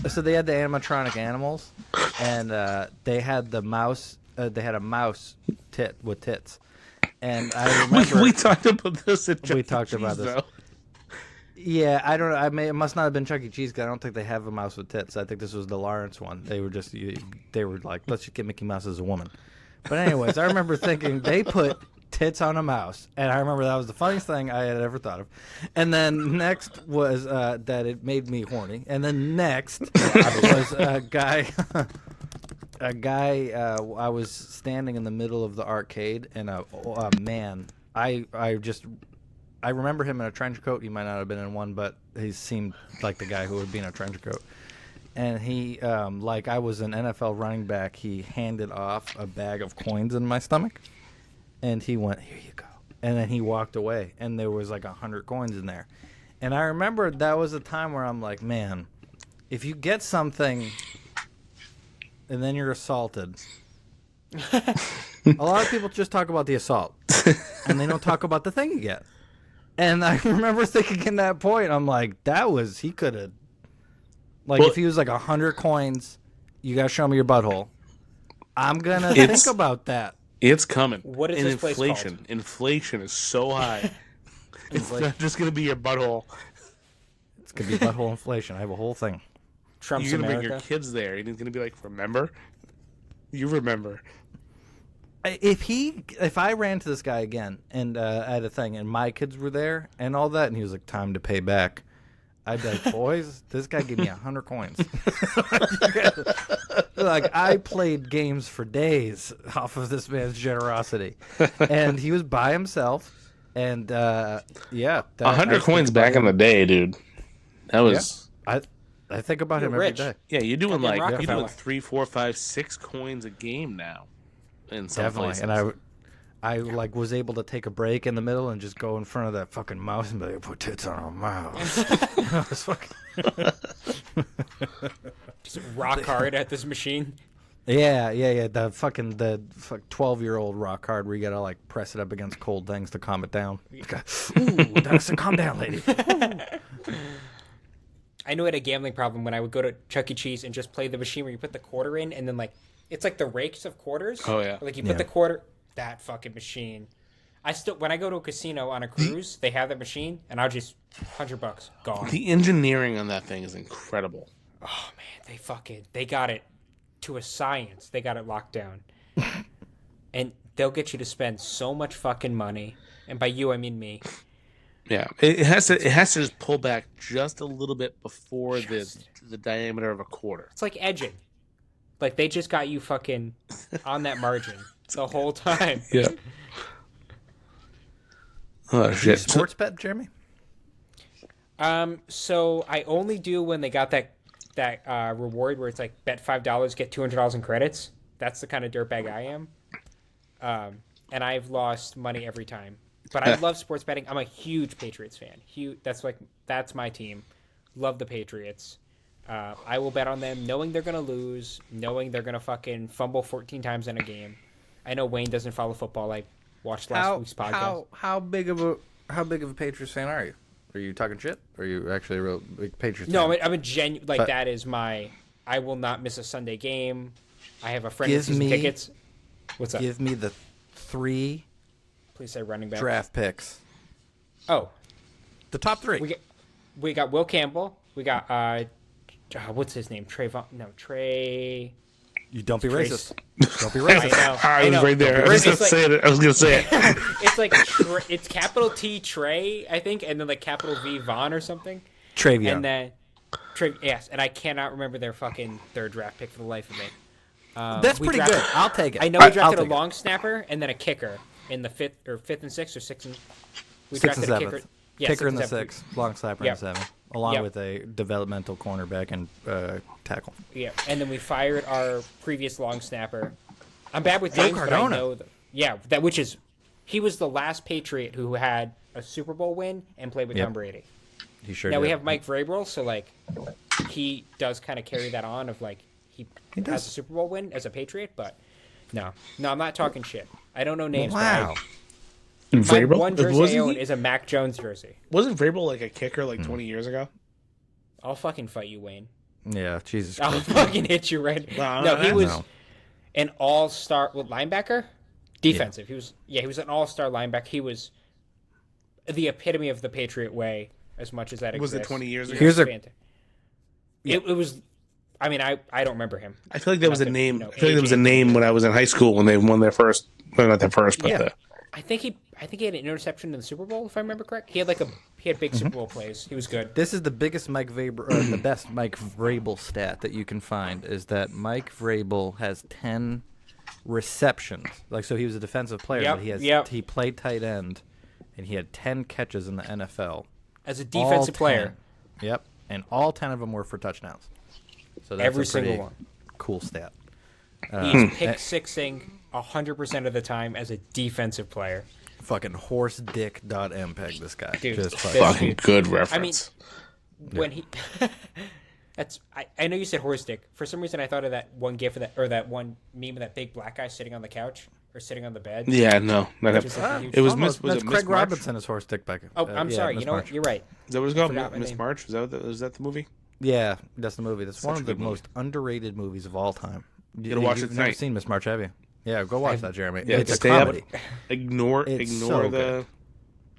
So they had the animatronic animals, and they had the mouse. They had a mouse tit with tits, and I remember we talked about this. We talked about this. Though. Yeah, I don't know. It must not have been Chuck E. Cheese because I don't think they have a mouse with tits. I think this was the Lawrence one. They were like, let's just get Mickey Mouse as a woman. But anyways, I remember thinking they put tits on a mouse, and I remember that was the funniest thing I had ever thought of. And then next was that it made me horny. And then next was a guy. I was standing in the middle of the arcade, and a man. I remember him in a trench coat. He might not have been in one, but he seemed like the guy who would be in a trench coat. And he, like I was an NFL running back, he handed off a bag of coins in my stomach. And he went, here you go. And then he walked away. And there was like 100 coins in there. And I remember that was a time where I'm like, man, if you get something and then you're assaulted. A lot of people just talk about the assault. And they don't talk about the thing you get. And I remember thinking in that point, I'm like, he could have, like, if he was like 100 coins, you got to show me your butthole. I'm going to think about that. It's coming. What is this place called? Inflation is so high. It's not just going to be your butthole. It's going to be butthole inflation. I have a whole thing. Trump's You're going to America. bring your kids there. And he's going to be like, remember? You remember. If I ran to this guy again and I had a thing and my kids were there and all that and he was like, time to pay back, I'd be like, boys, this guy gave me 100 coins. Like, I played games for days off of this man's generosity. And he was by himself. And, yeah. 100 coins back in the day, dude. That was... Yeah. I think about him rich. every day. Yeah, you're doing Rockefeller. you're doing 3, 4, 5, 6 coins a game now. In some Definitely. places. And I like was able to take a break in the middle and just go in front of that fucking mouse and be like, put tits on a mouse. I was fucking... Just rock hard at this machine. Yeah. The 12-year-old rock hard where you gotta like press it up against cold things to calm it down. Ooh, calm down, lady. I knew I had a gambling problem when I would go to Chuck E. Cheese and just play the machine where you put the quarter in and then like it's like the rakes of quarters. Oh yeah. Like you put the quarter. That fucking machine. When I go to a casino on a cruise, they have that machine, and I'll just $100 gone. The engineering on that thing is incredible. Oh man, they got it to a science. They got it locked down, and they'll get you to spend so much fucking money. And by you, I mean me. Yeah, it has to just pull back just a little bit before the diameter of a quarter. It's like edging. Like they just got you fucking on that margin the whole time. Yeah. Oh shit. Sports bet, Jeremy? So I only do when they got that reward where it's like bet $5 get $200 in credits. That's the kind of dirtbag I am. And I've lost money every time. But I love sports betting. I'm a huge Patriots fan. That's my team. Love the Patriots. I will bet on them knowing they're going to lose, knowing they're going to fucking fumble 14 times in a game. I know Wayne doesn't follow football. I watched last week's podcast. How big of a Patriots fan are you? Are you talking shit? Or are you actually a real big Patriots fan? No, I'm a genuine... Like, that is my... I will not miss a Sunday game. I have a friend with season tickets. What's up? Give me the 3 Please say running back. draft picks. Oh, The top 3. we got Will Campbell. We got what's his name? Trey. You don't be Trace. racist. Don't be racist. I know. I was right there. I was going to say it. It's like it's capital T Trey, I think, and then like capital V Vaughn or something. Travion. And then yes, and I cannot remember their fucking 3rd draft pick for the life of me. That's pretty good. I'll take it. I know we drafted I'll a take long snapper and then a kicker in the 5th and 6th or 6th and we 6th and drafted a 7th. kicker. Yeah, Kicker in the 6th and 6th, long snapper Yep. in the 7th, along Yep. with a developmental cornerback and tackle. Yeah, and then we fired our previous long snapper. I'm bad with names, but I Cardona. know he was the last Patriot who had a Super Bowl win and played with Yep. Tom Brady. He sure Now did. we have Mike Vrabel, so like he does kind of carry that on of like he does. has a Super Bowl win as a Patriot, but no, I'm not talking shit. I don't know names. Wow. But my Vrabel? one jersey I Wasn't own he- is a Mac Jones jersey. Wasn't Vrabel like a kicker like 20 years ago? I'll fucking fight you, Wayne. Yeah, Jesus I'll Christ. fucking hit you right. No, No, he no. was No. an all-star linebacker, defensive. He was an all-star linebacker. He was the epitome of the Patriot way, as much as that Was exists. it 20 years He ago? was Here's a- fantastic. It was. I mean, I don't remember him. I feel like there was a Not that, name. you know, I feel like there was a AJ. name when I was in high school when they won their first. Well, not their first, but Yeah. the, I think he had an interception in the Super Bowl, if I remember correct. He had big Super Bowl plays. He was good. This is the biggest Mike Vrabel, the best Mike Vrabel stat that you can find is that Mike Vrabel has 10 receptions. Like, so he was a defensive player, Yep, but yep. he played tight end, and he had 10 catches in the NFL. As a All defensive 10. player, Yep, and all 10 of them were for touchdowns. So that's every a pretty single one. cool stat. He's pick sixing 100% of the time as a defensive player. Fucking horsedick.mpeg, this guy. Dude, Just this fucking. fucking good reference. When he I know you said horse dick. For some reason I thought of that one gif of that one meme of that big black guy sitting on the couch or sitting on the bed. Yeah, no, not Which is like a huge- it was Almost. Miss. Was That's it Craig Miss March? Robinson is horse dick back. Oh, I'm yeah, sorry. Miss You know March. what? You're right. Is that what it's called? Forgot my Miss name. March? Was that the movie? Yeah, that's the movie. That's Such one a of the good movie. most underrated movies of all time. gotta watch it You've never tonight. seen Miss March, have you? Yeah, go watch that, Jeremy. Yeah, it's a stay comedy. up. Ignore It's the. so good.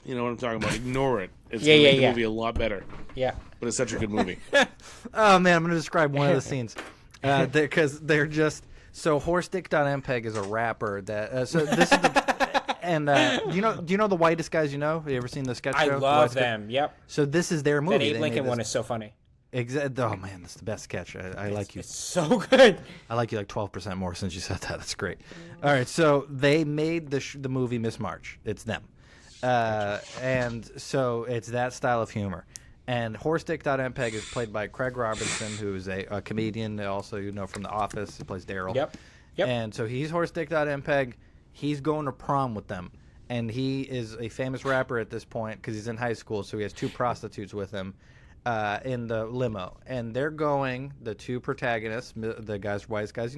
You know what I'm talking about. Ignore it. It's Yeah, gonna make yeah, the yeah. movie a lot better. Yeah. But it's such a good movie. Oh man, I'm gonna describe one of the scenes because they're just so horsedick.mpeg is a rapper that so this is the and do you know the whitest guys you know? Have you ever seen the sketch I show? The love Whitest Guys? them. Yep. So this is their movie. That Abe They made Lincoln this- one is so funny. Oh man, that's the best sketch. I like you. It's so good. I like you like 12% more since you said that. That's great. All right, so they made the movie Miss March. It's them, and so it's that style of humor. And Horsedick.mpeg is played by Craig Robinson, who is a comedian. Also, you know from The Office, he plays Daryl. Yep. Yep. And so he's Horsedick.mpeg. He's going to prom with them, and he is a famous rapper at this point because he's in high school. So he has 2 prostitutes with him. In the limo, and they're going. The 2 protagonists, the guys, whitest guys,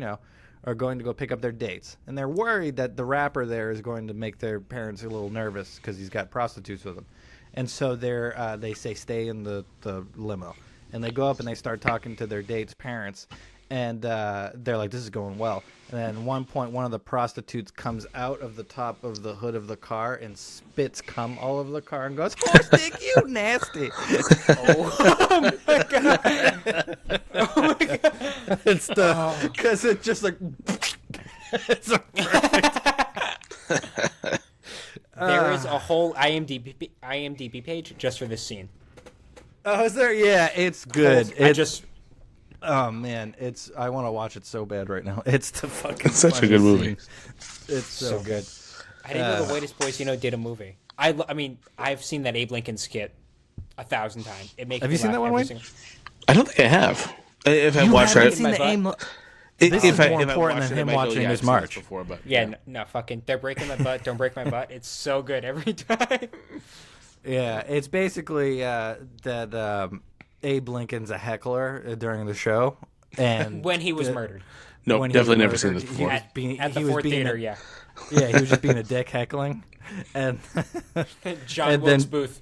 are going to go pick up their dates, and they're worried that the rapper there is going to make their parents a little nervous because he's got prostitutes with him, and so they say stay in the limo, and they go up and they start talking to their dates' parents, and they're like, this is going well. And then at one point, one of the prostitutes comes out of the top of the hood of the car and spits cum all over the car and goes, horse dick, you nasty. Oh my god. It's because it's just like it's a There is a whole IMDb page just for this scene. oh, is there? Yeah, it's good. I Oh man, I want to watch it so bad right now. It's the fucking It's such a good funniest movie. scene. It's so good. I didn't know the Whitest Boys did a movie. I mean, I've seen that Abe Lincoln skit 1,000 times. It makes Have me you seen laugh that one, every Wayne? single- I don't think I have. If I You watched haven't it, seen the My aim. butt. This is if I- more if I important watched than it, him I might go, watching yeah, Miss I've seen this March. before, but Yeah, no, fucking, they're breaking my butt. Don't break my butt. It's so good every time. Yeah, it's basically that Abe Lincoln's a heckler during the show, and When he was murdered no, when he definitely was never murdered, seen this he before. was being- at the he was Ford being Theater, a- yeah. Yeah, he was just being a dick heckling, and John And Wilkes then- Booth.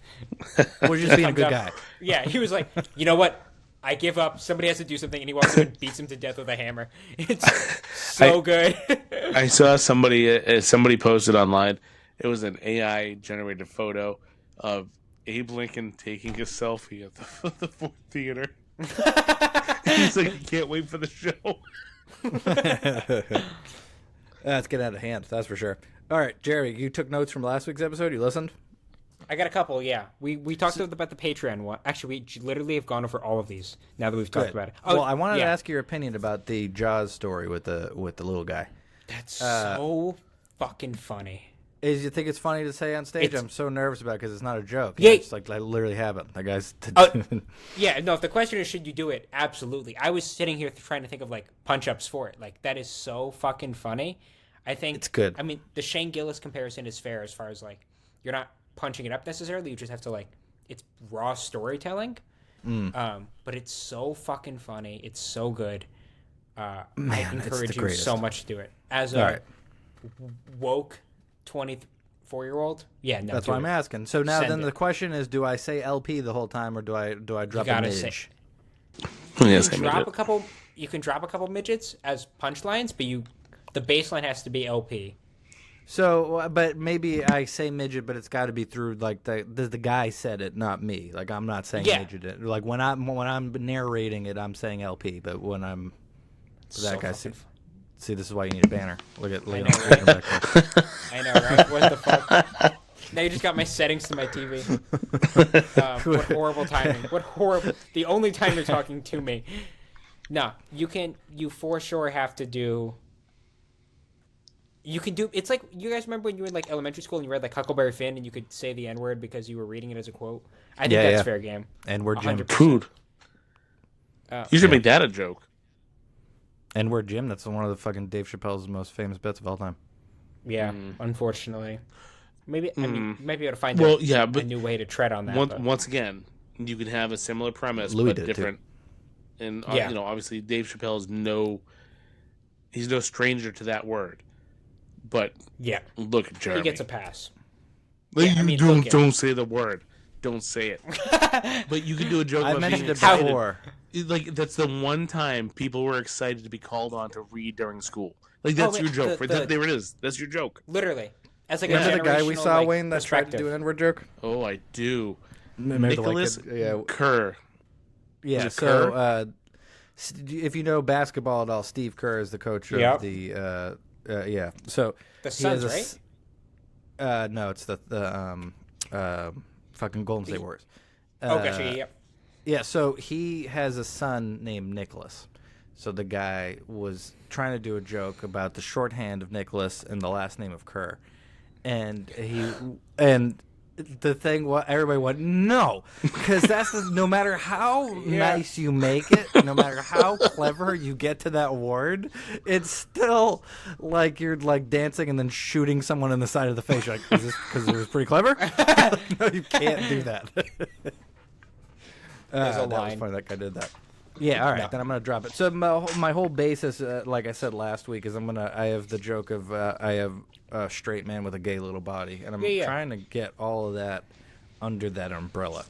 was just being a comes good up. guy. Yeah, he was like, you know what? I give up. Somebody has to do something, and he walks up and beats him to death with a hammer. It's so good. I saw somebody posted online. It was an AI generated photo of Abe Lincoln taking a selfie at the Ford Theater. He's like, he can't wait for the show. That's getting out of hand, that's for sure. All right, Jerry, you took notes from last week's episode? You listened? I got a couple, yeah. We talked about the Patreon one. Actually, we literally have gone over all of these now that we've talked about it. Oh, well, I wanted to ask your opinion about the Jaws story with the little guy. That's so fucking funny. Is you think it's funny to say on stage? I'm so nervous about it because it's not a joke. Yeah. It's like I literally have it. That guy's... Yeah, no, if the question is should you do it, absolutely. I was sitting here trying to think of, like, punch-ups for it. Like, that is so fucking funny. I think... It's good. I mean, the Shane Gillis comparison is fair as far as, like, you're not punching it up necessarily. You just have to, like... It's raw storytelling. But it's so fucking funny. It's so good. I encourage you so much to do it. As a woke... 24-year-old? Yeah, no. That's what I'm asking. So now then the question is, do I say LP the whole time or do I drop a midge? You can drop a couple midgets as punchlines, but the baseline has to be LP. So, but maybe I say midget, but it's got to be through like the guy said it, not me. Like I'm not saying midget. Like when I'm narrating it, I'm saying LP, but when I'm that guy. See, this is why you need a banner. Look at I know, right? I know, right? What the fuck? Now you just got my settings to my TV. What horrible timing. What horrible... The only time you're talking to me. No, you for sure have to do... You can do... It's like, you guys remember when you were in like elementary school and you read like Huckleberry Finn and you could say the N-word because you were reading it as a quote? I think that's fair game. N-word Jim. Prude. You should make that a joke. N-word Jim, that's one of the fucking Dave Chappelle's most famous bits of all time. Yeah, unfortunately. Maybe I mean, you might be able to find a new way to tread on that. Once again, you could have a similar premise, Louis but different. Too. And obviously Dave Chappelle is he's no stranger to that word. But look at Jeremy. He gets a pass. Don't say the word. Don't say it. But you can do a joke about being excited. Before. Like that's the one time people were excited to be called on to read during school. Like that's your joke. There it is. That's your joke. Literally. As like remember the guy we saw, Wayne, that tried to do an N-word joke? Oh, I do. Nicholas Kerr. Yeah. So if you know basketball at all, Steve Kerr is the coach of the. So the Suns, right? No, it's the fucking Golden State Warriors. Gotcha. Yep. Yeah, so he has a son named Nicholas. So the guy was trying to do a joke about the shorthand of Nicholas and the last name of Kerr. And the thing, everybody went, no, because that's no matter how nice you make it, no matter how clever you get to that word, it's still like you're like dancing and then shooting someone in the side of the face. You're like, is this because it was pretty clever? No, you can't do that. There's a line. That was funny that guy did that. Yeah, all right, then I'm going to drop it. So my whole basis, like I said last week, is I have the joke of I have a straight man with a gay little body, and I'm trying to get all of that under that umbrella.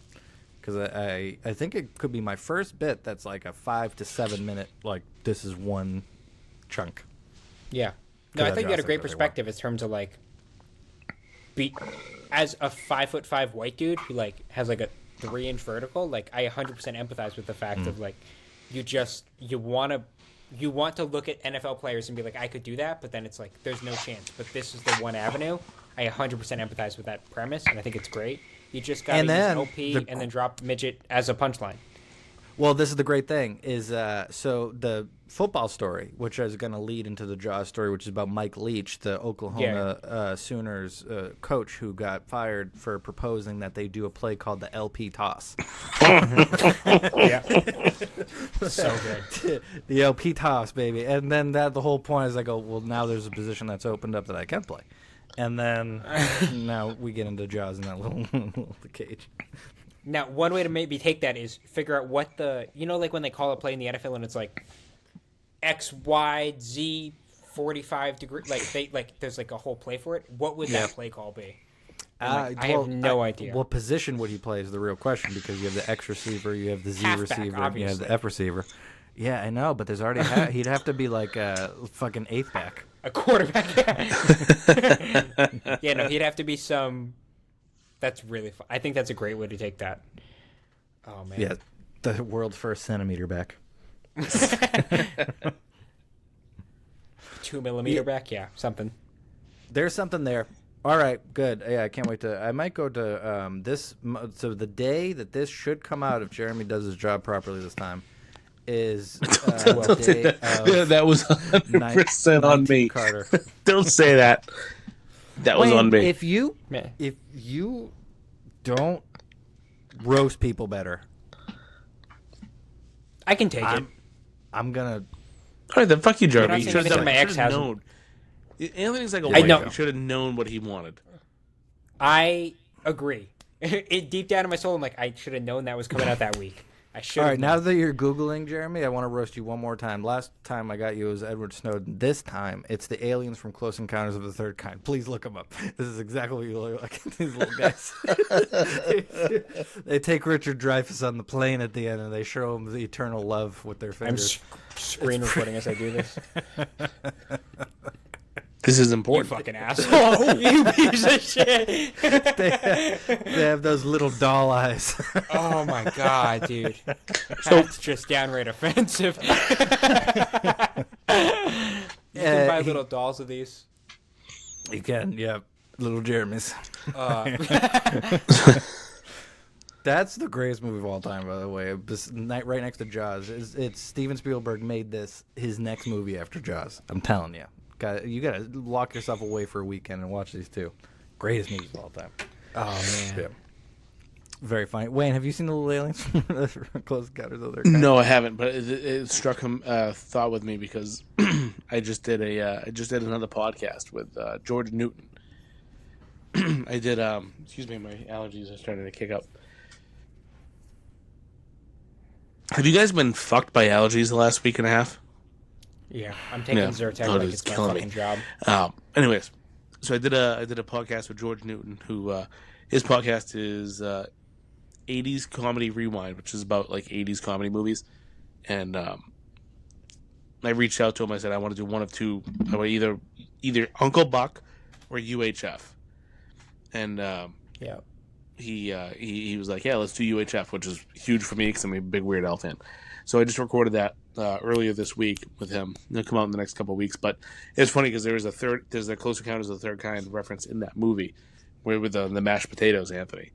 Because I think it could be my first bit that's like a 5 to 7 minute, like, this is one chunk. Yeah. No, I think you had a great perspective in terms of, like, as a 5'5" white dude who, like, has, like, a 3-inch vertical, like, I 100% empathize with the fact of, like, you want to look at NFL players and be like, I could do that, but then it's like, there's no chance. But this is the one avenue. I 100% empathize with that premise, and I think it's great. You just got to use LP and then drop midget as a punchline. Well, this is the great thing, is so the football story, which is going to lead into the Jaws story, which is about Mike Leach, the Oklahoma Sooners coach who got fired for proposing that they do a play called the LP toss. Yeah. So good. The LP toss, baby. And then the whole point is I go, well, now there's a position that's opened up that I can play. And then now we get into Jaws in that little cage. Now, one way to maybe take that is figure out what like when they call a play in the NFL and it's like X, Y, Z, 45 degree, there's like a whole play for it. What would that play call be? I have no idea. What position would he play is the real question, because you have the X receiver, you have the Z Halfback, receiver, and you have obviously. the F receiver. Yeah, I know, but there's already he'd have to be like a fucking eighth back. A quarterback. Yeah, no, he'd have to be some. That's really fun. I think that's a great way to take that. Oh man. Yeah, the world's first centimeter back. 2 millimeter back, yeah, something. There's something there. All right, good. Yeah, I can't wait to. I might go to this. So the day that this should come out, if Jeremy does his job properly this time, is the day of Yeah, that was 100% on me. Carter. Don't say that. That was Wayne, on me. If you don't roast people better, I can take it. I'm gonna. All right, then fuck you, Jeremy. You saying should anything have my ex hasn't. known. Anthony's like a I white. know. You should have known what he wanted. I agree. Deep down in my soul, I'm like, I should have known that was coming out that week. I should. All right, now that you're Googling, Jeremy, I want to roast you one more time. Last time I got you was Edward Snowden. This time, it's the aliens from Close Encounters of the Third Kind. Please look them up. This is exactly what you look like. These little guys. They take Richard Dreyfuss on the plane at the end, and they show him the eternal love with their I'm fingers. screen recording as I do this. This is You important. fucking asshole. You piece of shit. They have those little doll eyes. Oh my god, dude. That's just downright offensive. You can buy little dolls of these. You can, yeah. Little Jeremy's. That's the greatest movie of all time, by the way. Right next to Jaws. It's Steven Spielberg made this his next movie after Jaws. I'm telling you. You gotta lock yourself away for a weekend and watch these two. Greatest movies of all time. Oh man. Yeah. Very funny. Wayne, have you seen the little aliens from Close Encounters of Their Kind? No, I haven't, but it struck him thought with me because I just did another podcast with George Newton. I did excuse me, my allergies are starting to kick up. Have you guys been fucked by allergies the last week and a half? Yeah, I'm taking Zyrtec like it's my fucking job. Anyways, so I did a podcast with George Newton, who his podcast is 80s Comedy Rewind, which is about like 80s comedy movies. And I reached out to him. I said I want to do one of two. I want either Uncle Buck or UHF. And Yeah. he was like, yeah, let's do UHF, which is huge for me because I'm a big Weird Al fan. So I just recorded that earlier this week with him. It'll come out in the next couple of weeks. But it's funny because there's a Close Encounters of the Third Kind reference in that movie with the mashed potatoes, Anthony.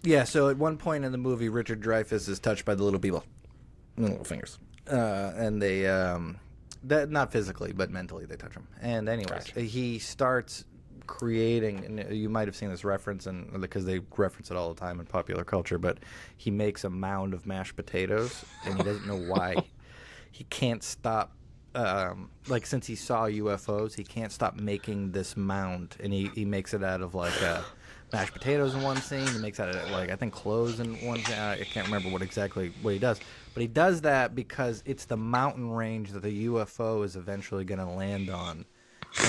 Yeah, so at one point in the movie, Richard Dreyfuss is touched by the little people, the little fingers, and they, that not physically but mentally, they touch him. And anyways, he starts creating, and you might have seen this reference, and because they reference it all the time in popular culture, but he makes a mound of mashed potatoes, and he doesn't know why. He can't stop. Like since he saw UFOs, he can't stop making this mound, and he makes it out of like mashed potatoes in one scene. He makes out of like I think clothes in one scene. I can't remember what he does, but he does that because it's the mountain range that the UFO is eventually going to land on,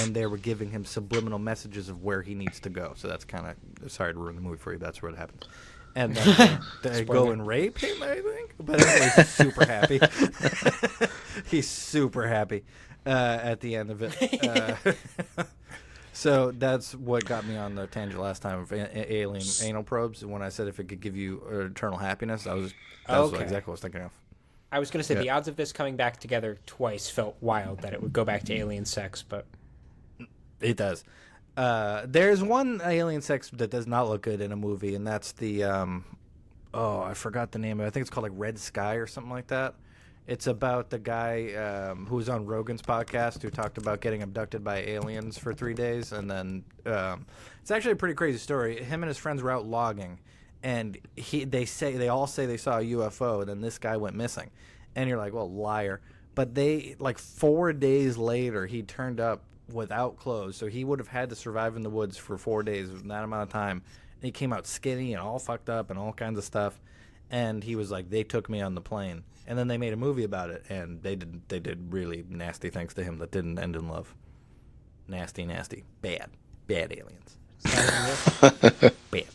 and they were giving him subliminal messages of where he needs to go. So that's kind of sorry to ruin the movie for you. That's where it happens. And then they go and rape him, I think. But anyway, he's super happy. He's super happy at the end of it. So that's what got me on the tangent last time of alien anal probes. And when I said if it could give you eternal happiness, that was exactly what I was thinking of. I was going to say the odds of this coming back together twice felt wild, that it would go back to alien sex, but it does. There's one alien sex that does not look good in a movie, and that's the I forgot the name of it. I think it's called like Red Sky or something like that. It's about the guy who was on Rogan's podcast who talked about getting abducted by aliens for 3 days, and then it's actually a pretty crazy story. Him and his friends were out logging, and they all say they saw a UFO, and then this guy went missing, and you're like, well, liar. But they like 4 days later, he turned up without clothes, so he would have had to survive in the woods for 4 days in that amount of time. And he came out skinny and all fucked up and all kinds of stuff. And he was like, they took me on the plane. And then they made a movie about it, and they did really nasty things to him that didn't end in love. Nasty, bad. bad aliens. Bad.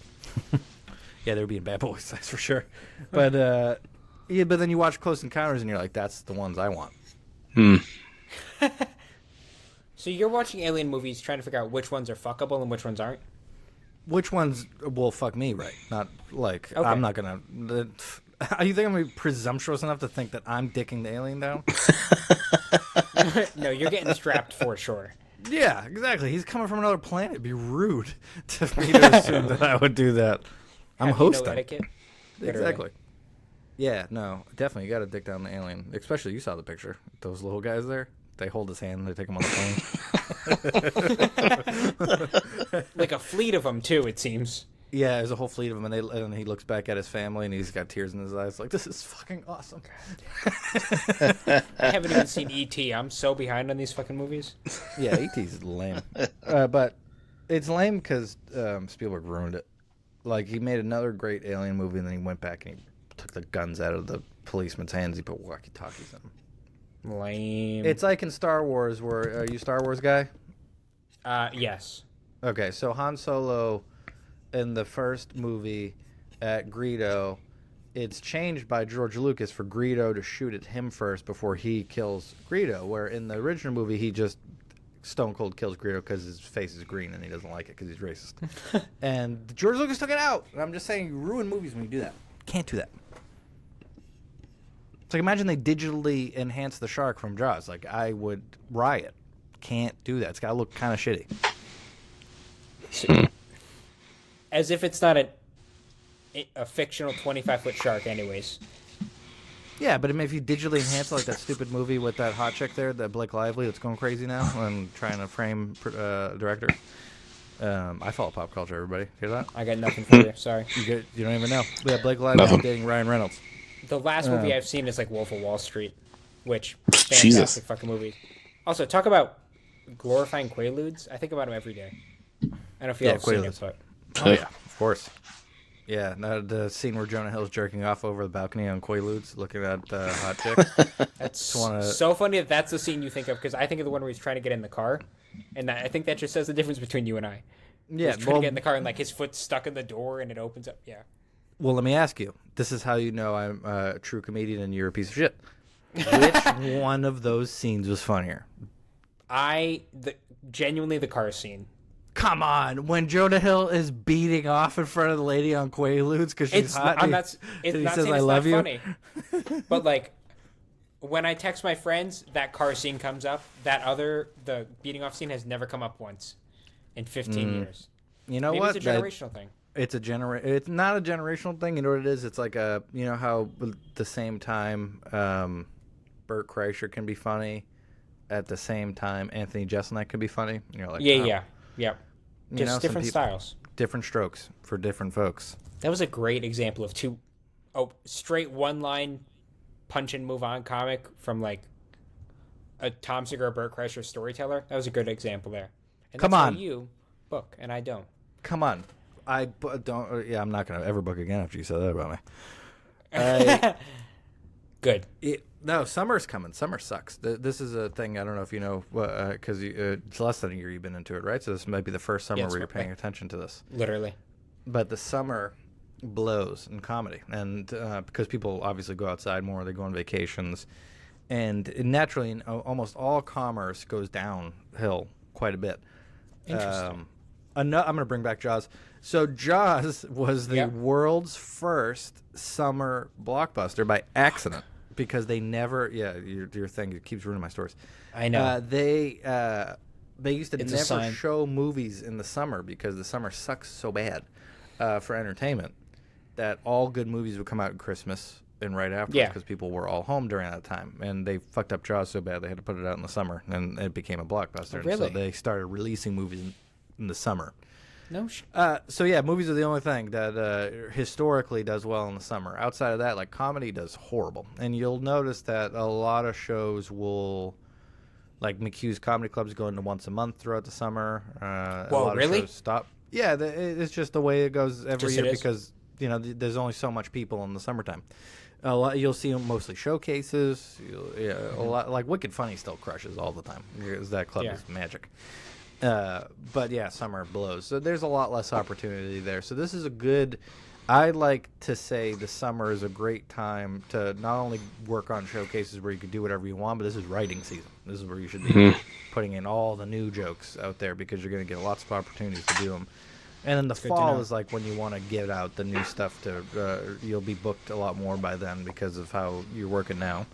Yeah, they were being bad boys, that's for sure. But yeah, but then you watch Close Encounters and you're like, that's the ones I want. So you're watching alien movies trying to figure out which ones are fuckable and which ones aren't? Which ones will fuck me right? Not like, Okay. I'm not going to... You think I'm going to be presumptuous enough to think that I'm dicking the alien down? No, you're getting strapped for sure. Yeah, exactly. He's coming from another planet. It'd be rude to me to assume that I would do that. I'm Have hosting. You know etiquette? Literally. Exactly. Yeah, no, definitely. You got to dick down the alien. Especially, you saw the picture. Those little guys there. They hold his hand and they take him on the plane. Like a fleet of them, too, it seems. Yeah, there's a whole fleet of them, and he looks back at his family, and he's got tears in his eyes. Like, this is fucking awesome. I haven't even seen E.T. I'm so behind on these fucking movies. Yeah, E.T.'s lame. But it's lame because Spielberg ruined it. Like, he made another great alien movie, and then he went back and he took the guns out of the policeman's hands. He put walkie-talkies in them. Lame. It's like in Star Wars, where... Are you a Star Wars guy? Yes. Okay, so Han Solo, in the first movie at Greedo, it's changed by George Lucas for Greedo to shoot at him first before he kills Greedo, where in the original movie, he just stone cold kills Greedo because his face is green and he doesn't like it because he's racist. And George Lucas took it out. And I'm just saying, you ruin movies when you do that. Can't do that. It's like, imagine they digitally enhance the shark from Jaws. Like, I would riot. Can't do that. It's got to look kind of shitty. As if it's not a fictional 25-foot shark anyways. Yeah, but if you digitally enhance it, like that stupid movie with that hot chick there, that Blake Lively that's going crazy now and trying to frame director. I follow pop culture, everybody. Hear that? I got nothing for you. Sorry. You don't even know. Yeah, Blake Lively dating Ryan Reynolds. The last movie I've seen is like Wolf of Wall Street, which fantastic Jesus. fucking movie. Also, talk about glorifying Quaaludes. I think about them every day. I don't know if you have seen it, but Oh yeah, of course. Yeah, the scene where Jonah Hill's jerking off over the balcony on Quaaludes, looking at the hot chick. that's so funny that that's the scene you think of, because I think of the one where he's trying to get in the car, and I think that just says the difference between you and I. Yeah, he's trying to get in the car and like his foot's stuck in the door and it opens up. Yeah. Well, let me ask you. This is how you know I'm a true comedian and you're a piece of shit. Which one of those scenes was funnier? Genuinely the car scene. Come on, when Jonah Hill is beating off in front of the lady on Quaaludes because she's hot. I'm not. It's he not says, saying "I it's love not you." funny. But like, when I text my friends, that car scene comes up. The beating off scene has never come up once in 15 years. You know Maybe what? it's a generational thing. It's not a generational thing. You know what it is? It's like you know how at the same time Bert Kreischer can be funny, at the same time Anthony Jeselnik can be funny. And you're like, Yeah. You know, Just different styles. Different strokes for different folks. That was a great example of straight one-line punch and move on comic from like a Tom Segura, Bert Kreischer storyteller. That was a good example there. And Come that's on. how you book, and I don't. Come on. I don't. Yeah, I'm not gonna ever book again after you said that about me. Good. No, summer's coming. Summer sucks. This is a thing. I don't know if you know, because it's less than a year you've been into it, right? So this might be the first summer where you're paying attention to this. Literally. But the summer blows in comedy, and because people obviously go outside more, they go on vacations, and naturally, almost all commerce goes downhill quite a bit. Interesting. I'm going to bring back Jaws. So Jaws was the world's first summer blockbuster by accident because they never. Yeah, your thing it keeps ruining my stories. I know. They used to It's a never sign. show movies in the summer because the summer sucks so bad for entertainment that all good movies would come out at Christmas and right afterwards because people were all home during that time. And they fucked up Jaws so bad they had to put it out in the summer, and it became a blockbuster. Oh, really? And so they started releasing movies in the summer. No. So yeah, movies are the only thing that historically does well in the summer. Outside of that, like comedy does horrible. And you'll notice that a lot of shows will, like McHugh's Comedy Club's going to once a month throughout the summer. A lot really? of shows stop. Yeah, it's just the way it goes every year it is? because there's only so much people in the summertime. A lot you'll see mostly showcases. A lot like Wicked Funny still crushes all the time. That club is magic. But yeah, summer blows. So there's a lot less opportunity there. So this is a good. I like to say the summer is a great time to not only work on showcases where you can do whatever you want, but this is writing season. This is where you should be putting in all the new jokes out there because you're going to get lots of opportunities to do them. And then the fall is like when you want to get out the new stuff you'll be booked a lot more by then because of how you're working now.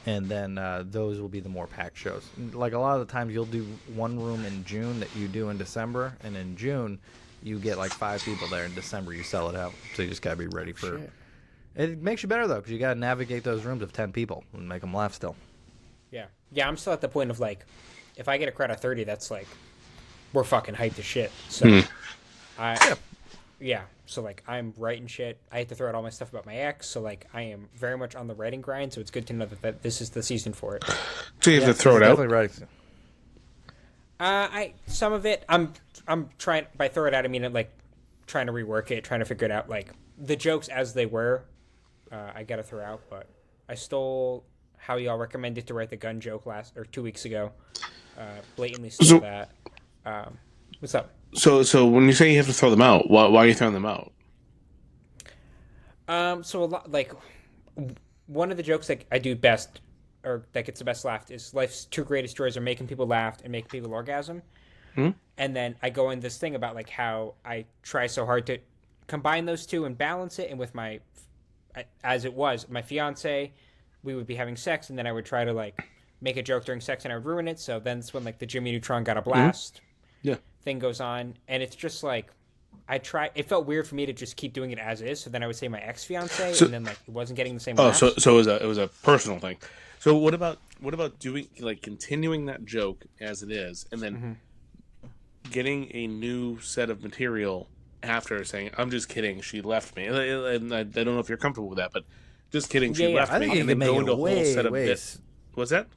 And then those will be the more packed shows. Like a lot of the times you'll do one room in June that you do in December, and in June you get like 5 people there. In December you sell it out. So you just got to be ready for it. It makes you better though because you got to navigate those rooms of 10 people and make them laugh still. Yeah. Yeah, I'm still at the point of like, if I get a crowd of 30, that's like, we're fucking hyped as shit. So yeah. So, like, I'm writing shit. I had to throw out all my stuff about my ex. So, like, I am very much on the writing grind. So, it's good to know that this is the season for it. So, you have to throw it out? Definitely writing. Some of it, I'm trying, by throw it out, I mean, like, trying to rework it, trying to figure it out. Like, the jokes as they were, I got to throw out. But I stole how y'all recommended to write the gun joke 2 weeks ago. Blatantly stole that. What's up? So when you say you have to throw them out, why are you throwing them out? So a lot, like, one of the jokes that I do best, or that gets the best laugh, is life's two greatest joys are making people laugh and making people orgasm. And then I go in this thing about like how I try so hard to combine those two and balance it. And with my fiance, we would be having sex, and then I would try to like make a joke during sex and I would ruin it. So then it's when like the Jimmy Neutron got a blast. Thing goes on, and it's just like it felt weird for me to just keep doing it as is. So then I would say my ex-fiance, and then like it wasn't getting the same laughs. So it was a personal thing. So what about doing like continuing that joke as it is, and then getting a new set of material after saying, I'm just kidding, she left me. And I don't know if you're comfortable with that, but just kidding, she left me, and then go into a whole set of bits. What's that?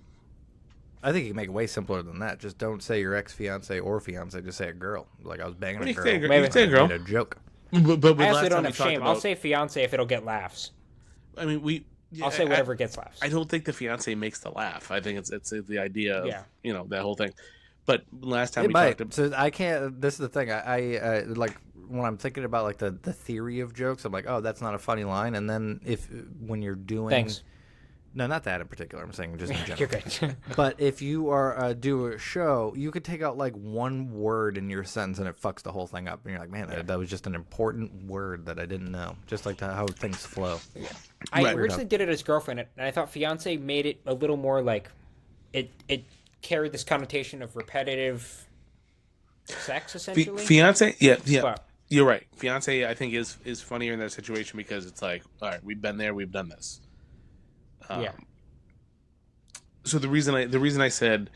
I think you can make it way simpler than that. Just don't say your ex-fiance or fiance. Just say a girl. Like I was banging a girl. You say a girl. Made a joke. But I also don't have shame. I'll say fiance if it'll get laughs. I mean, I'll say whatever gets laughs. I don't think the fiance makes the laugh. I think it's the idea of that whole thing. But last time talked about, so I can't. This is the thing. I like when I'm thinking about like the theory of jokes. I'm like, oh, that's not a funny line. And then when you're doing. Thanks. No, not that in particular. I'm saying just in general. You're good. But if you are do a show, you could take out like one word in your sentence and it fucks the whole thing up. And you're like, man, that was just an important word that I didn't know. Just like how things flow. Yeah. I originally did it as girlfriend, and I thought fiance made it a little more like it carried this connotation of repetitive sex, essentially. Fiance, yeah. But you're right. Fiance, I think, is funnier in that situation because it's like, all right, we've been there, we've done this. So the reason I said,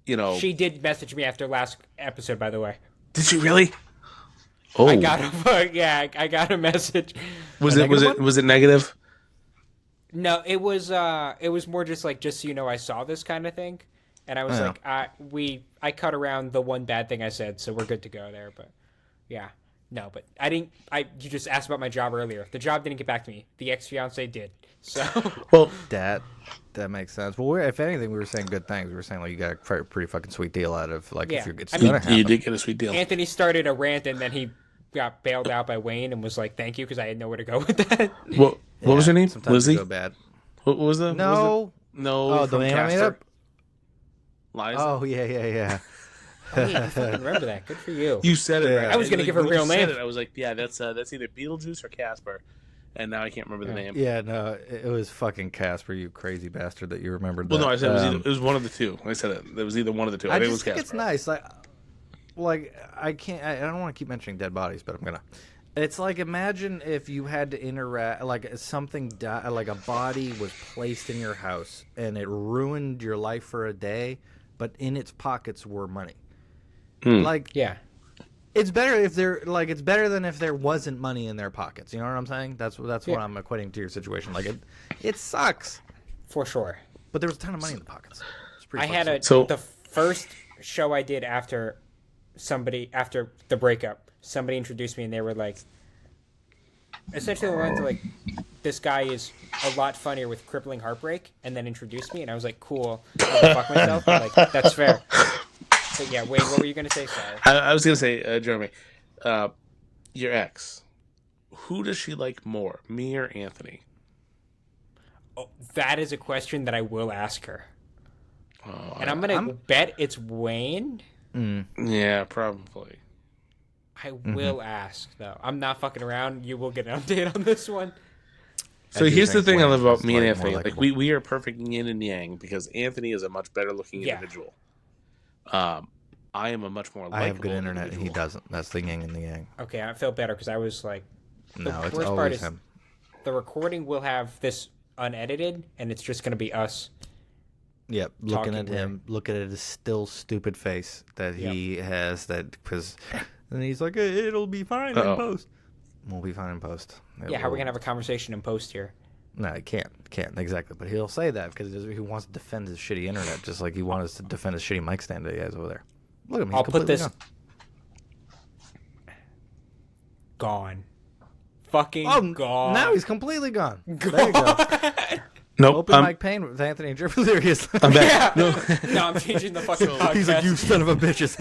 she did message me after last episode. By the way, did she really? Oh, I got I got a message. Was it negative? No, it was more just like, just so you know, I saw this kind of thing, and I was like, I cut around the one bad thing I said, so we're good to go there. But yeah. No, but I didn't. You just asked about my job earlier. The job didn't get back to me. The ex-fiance did. So well, that makes sense. Well, if anything, we were saying good things. We were saying like you got a pretty fucking sweet deal out of like if it's gonna happen. You did get a sweet deal. Anthony started a rant and then he got bailed out by Wayne and was like, "Thank you," because I had nowhere to go with that. What was her name? Lizzie. Go bad. What was the no? Oh, the name I made up. Liza. Oh yeah. Oh, yeah, I fucking remember that. Good for you. You said it. Right. I was gonna give her a real name. I was like, yeah, that's either Beetlejuice or Casper, and now I can't remember the name. Yeah, no, it was fucking Casper, you crazy bastard that you remembered. Well, no, I said it was one of the two. I said it was either one of the two. I think it was Casper. It's nice. Like I can't. I don't want to keep mentioning dead bodies, but I'm gonna. It's like imagine if you had to interact like something like a body was placed in your house and it ruined your life for a day, but in its pockets were money. Like it's better if it's better than if there wasn't money in their pockets. You know what I'm saying? That's what I'm equating to your situation. Like it sucks for sure. But there was a ton of money in the pockets. I had the first show I did after the breakup. Somebody introduced me and they were like, essentially they went to like, this guy is a lot funnier with crippling heartbreak, and then introduced me and I was like, cool, I'll fuck myself, but like that's fair. But yeah, Wayne, what were you going to say? Sorry. I was going to say, Jeremy, your ex, who does she like more, me or Anthony? Oh, that is a question that I will ask her. Oh, and I'm going to bet it's Wayne. Yeah, probably. I will ask, though. I'm not fucking around. You will get an update on this one. So here's the thing I love about me and Anthony. Like we are perfect yin and yang because Anthony is a much better looking individual. I am a much more likable I have good internet individual. and he doesn't. That's the yin and the yang. Okay, I feel better because I was like... No, it's always him. The recording will have this unedited, and it's just going to be us. Yep, looking at him, looking at his still stupid face that he has. Because and he's like, it'll be fine in post. Won't be fine in post. How are we gonna have a conversation in post here? No, he can't exactly. But he'll say that because he wants to defend his shitty internet, just like he wanted us to defend his shitty mic stand that he has over there. Look at me. I'll put this gone. Fucking gone. Now he's completely gone. There you go. Nope. Open mic pain with Anthony and Drip Delirious. I'm back. No, I'm changing the fucking podcast. He's like, you son of a bitches.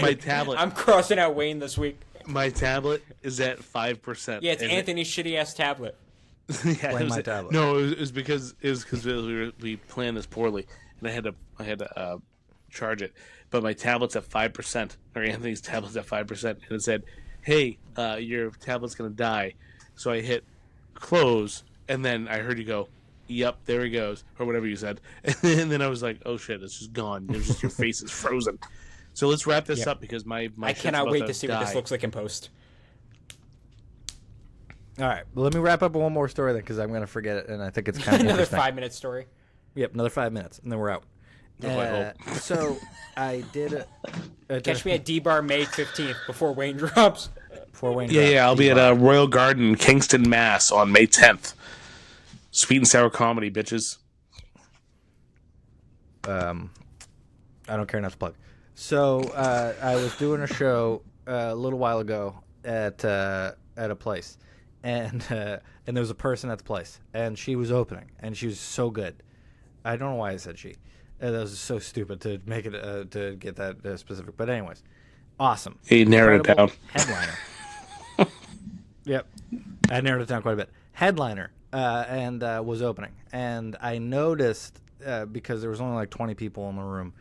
My tablet. I'm crossing out Wayne this week. My tablet is at 5%. Yeah, it's Anthony's shitty ass tablet. Blame my tablet. No, it was because we planned this poorly, and I had to charge it. But my tablet's at 5%, or Anthony's tablet's at 5%, and it said, "Hey, your tablet's gonna die." So I hit close. And then I heard you go, "Yep, there he goes," or whatever you said. And then I was like, "Oh shit, it's just gone. It's just your face is frozen." So let's wrap this up because my I cannot wait to see what this looks like in post. All right, well, let me wrap up with one more story then, because I'm gonna forget it, and I think it's kind of another interesting. 5-minute story. Yep, another 5 minutes, and then we're out. So I did catch me at D-Bar May 15th before Wayne drops. Yeah, I'll be at Royal Garden, Kingston, Mass on May 10th. Sweet and sour comedy, bitches. I don't care enough to plug. So I was doing a show a little while ago at a place, and there was a person at the place, and she was opening, and she was so good. I don't know why I said she. That was so stupid to make it to get that specific. But anyways, awesome. He narrowed it down. Headliner. Yep, I narrowed it down quite a bit. Headliner. And was opening. And I noticed, because there was only like 20 people in the room,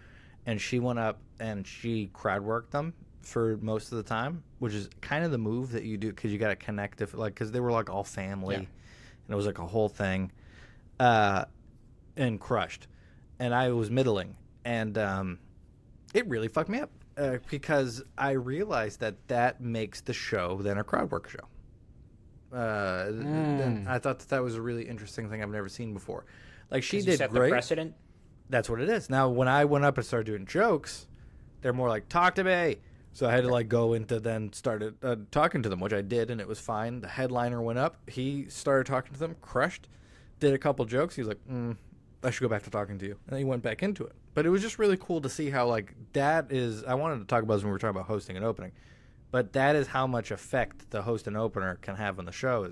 and she went up and she crowd worked them for most of the time, which is kind of the move that you do because you got to connect, because they were like all family, and it was like a whole thing, and crushed. And I was middling, and it really fucked me up because I realized that makes the show then a crowd work show. I thought that was a really interesting thing I've never seen before. Like, she did set great. The precedent. That's what it is. Now, when I went up and started doing jokes, they're more like, "Talk to me." So I had to like go into then started talking to them, which I did, and it was fine. The headliner went up. He started talking to them, crushed, did a couple jokes. He was like, "I should go back to talking to you," and then he went back into it. But it was just really cool to see how like that is. I wanted to talk about this when we were talking about hosting and opening. But that is how much effect the host and opener can have on the show.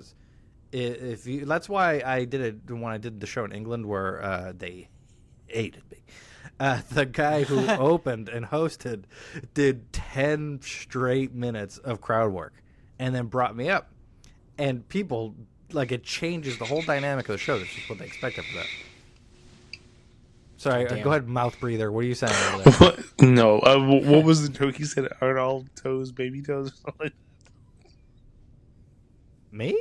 If you, that's why I did it when I did the show in England where they hated me. The guy who opened and hosted did 10 straight minutes of crowd work and then brought me up. And people, like, it changes the whole dynamic of the show. That's just what they expect after that. Sorry, go ahead, mouth breather. What are you saying over there? What? No, what was the joke he said? Aren't all toes baby toes or something? Me?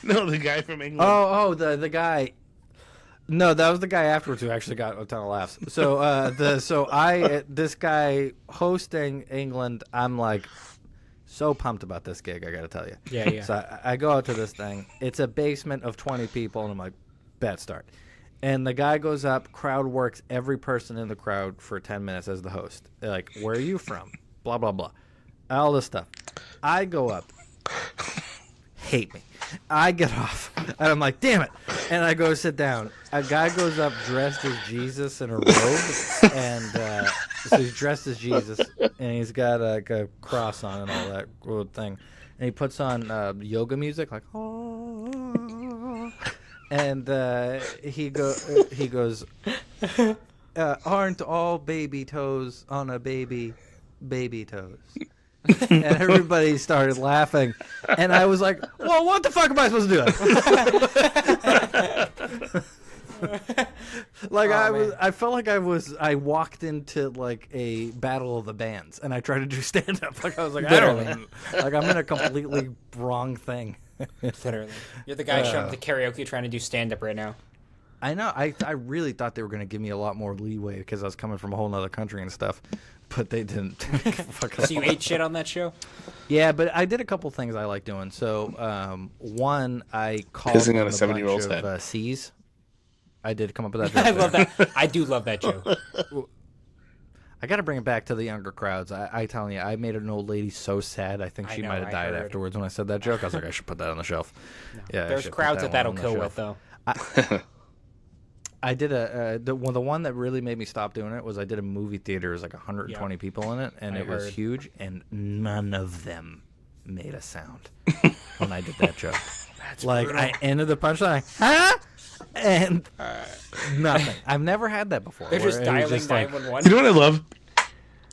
No, the guy from England. The guy. No, that was the guy afterwards who actually got a ton of laughs. So this guy hosting England, I'm like so pumped about this gig, I got to tell you. Yeah. So I go out to this thing. It's a basement of 20 people, and I'm like, bad start. And the guy goes up, crowd works every person in the crowd for 10 minutes as the host. They're like, "Where are you from?" Blah, blah, blah. All this stuff. I go up. Hate me. I get off. And I'm like, damn it. And I go sit down. A guy goes up dressed as Jesus in a robe. And so he's dressed as Jesus. And he's got like a cross on and all that good thing. And he puts on yoga music, like, oh. And he goes, aren't all baby toes on a baby toes? And everybody started laughing, and I was like, well, what the fuck am I supposed to do? I felt like I walked into like a battle of the bands, and I tried to do stand up. Like I was like, Literally. like I'm in a completely wrong thing. Literally, you're the guy showing up to karaoke trying to do stand up right now. I know. I really thought they were going to give me a lot more leeway because I was coming from a whole nother country and stuff, but they didn't. So you ate shit on that show? Yeah, but I did a couple things I like doing. So, one, I called Pissing on a a 7-year-old's bunch head. of C's. I did come up with that joke. I love that. I do love that joke. I got to bring it back to the younger crowds. I telling you, I made an old lady so sad. I think she might have died afterwards when I said that joke. I was like, I should put that on the shelf. No, yeah, there's crowds that'll kill with though. I did the one that really made me stop doing it was I did a movie theater. It was like 120 people in it, and it was huge, and none of them made a sound when I did that joke. That's like brutal. I ended the punchline, huh? And nothing. I've never had that before. They're just dialing 911. You know what I love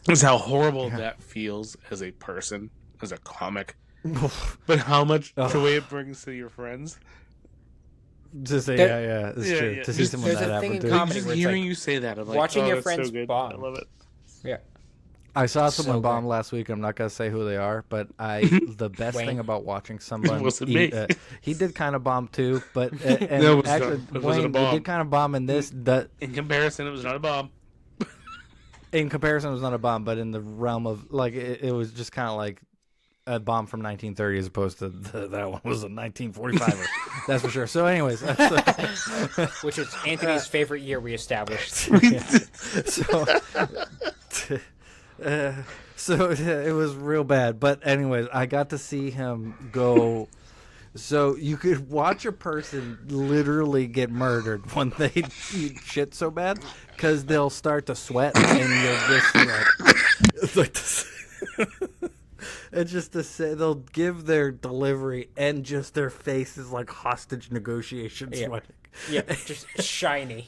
is how horrible that feels as a person, as a comic, but how much joy it brings to your friends. To say, it's true. Yeah. To see someone that happen to comedy just hearing you say that, I'm like, watching your that's friends so good. bomb. I love it. Yeah. I saw someone bomb last week. I'm not gonna say who they are, but the best thing about watching someone, he did kind of bomb too. But and actually, Wayne, he did kind of bomb in this. In comparison, it was not a bomb. In comparison, it was not a bomb, but in the realm of like, it was just kind of like a bomb from 1930 as opposed to that one was a 1945. That's for sure. So, anyways, which is Anthony's favorite year we established. So it was real bad. But anyways, I got to see him go. So you could watch a person literally get murdered when they eat shit so bad because they'll start to sweat and you'll just like it's like this. It's just to say they'll give their delivery and just their face is like hostage negotiation sweating. Yeah, just shiny.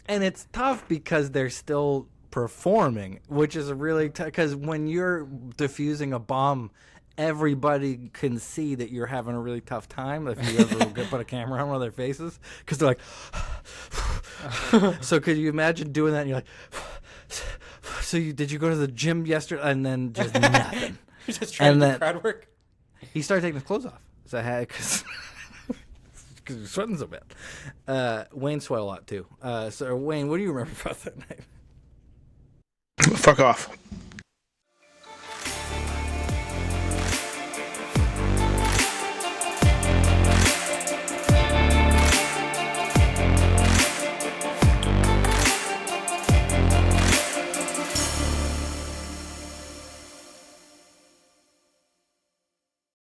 And it's tough because they're still performing, which is a really because when you're defusing a bomb, everybody can see that you're having a really tough time if you ever put a camera on one of their faces because they're like so could you imagine doing that and you're like so did you go to the gym yesterday and then just nothing. Just trying to do crowd work. He started taking his clothes off because he's sweating so bad. Wayne sweat a lot too. So Wayne, what do you remember about that night? Fuck off.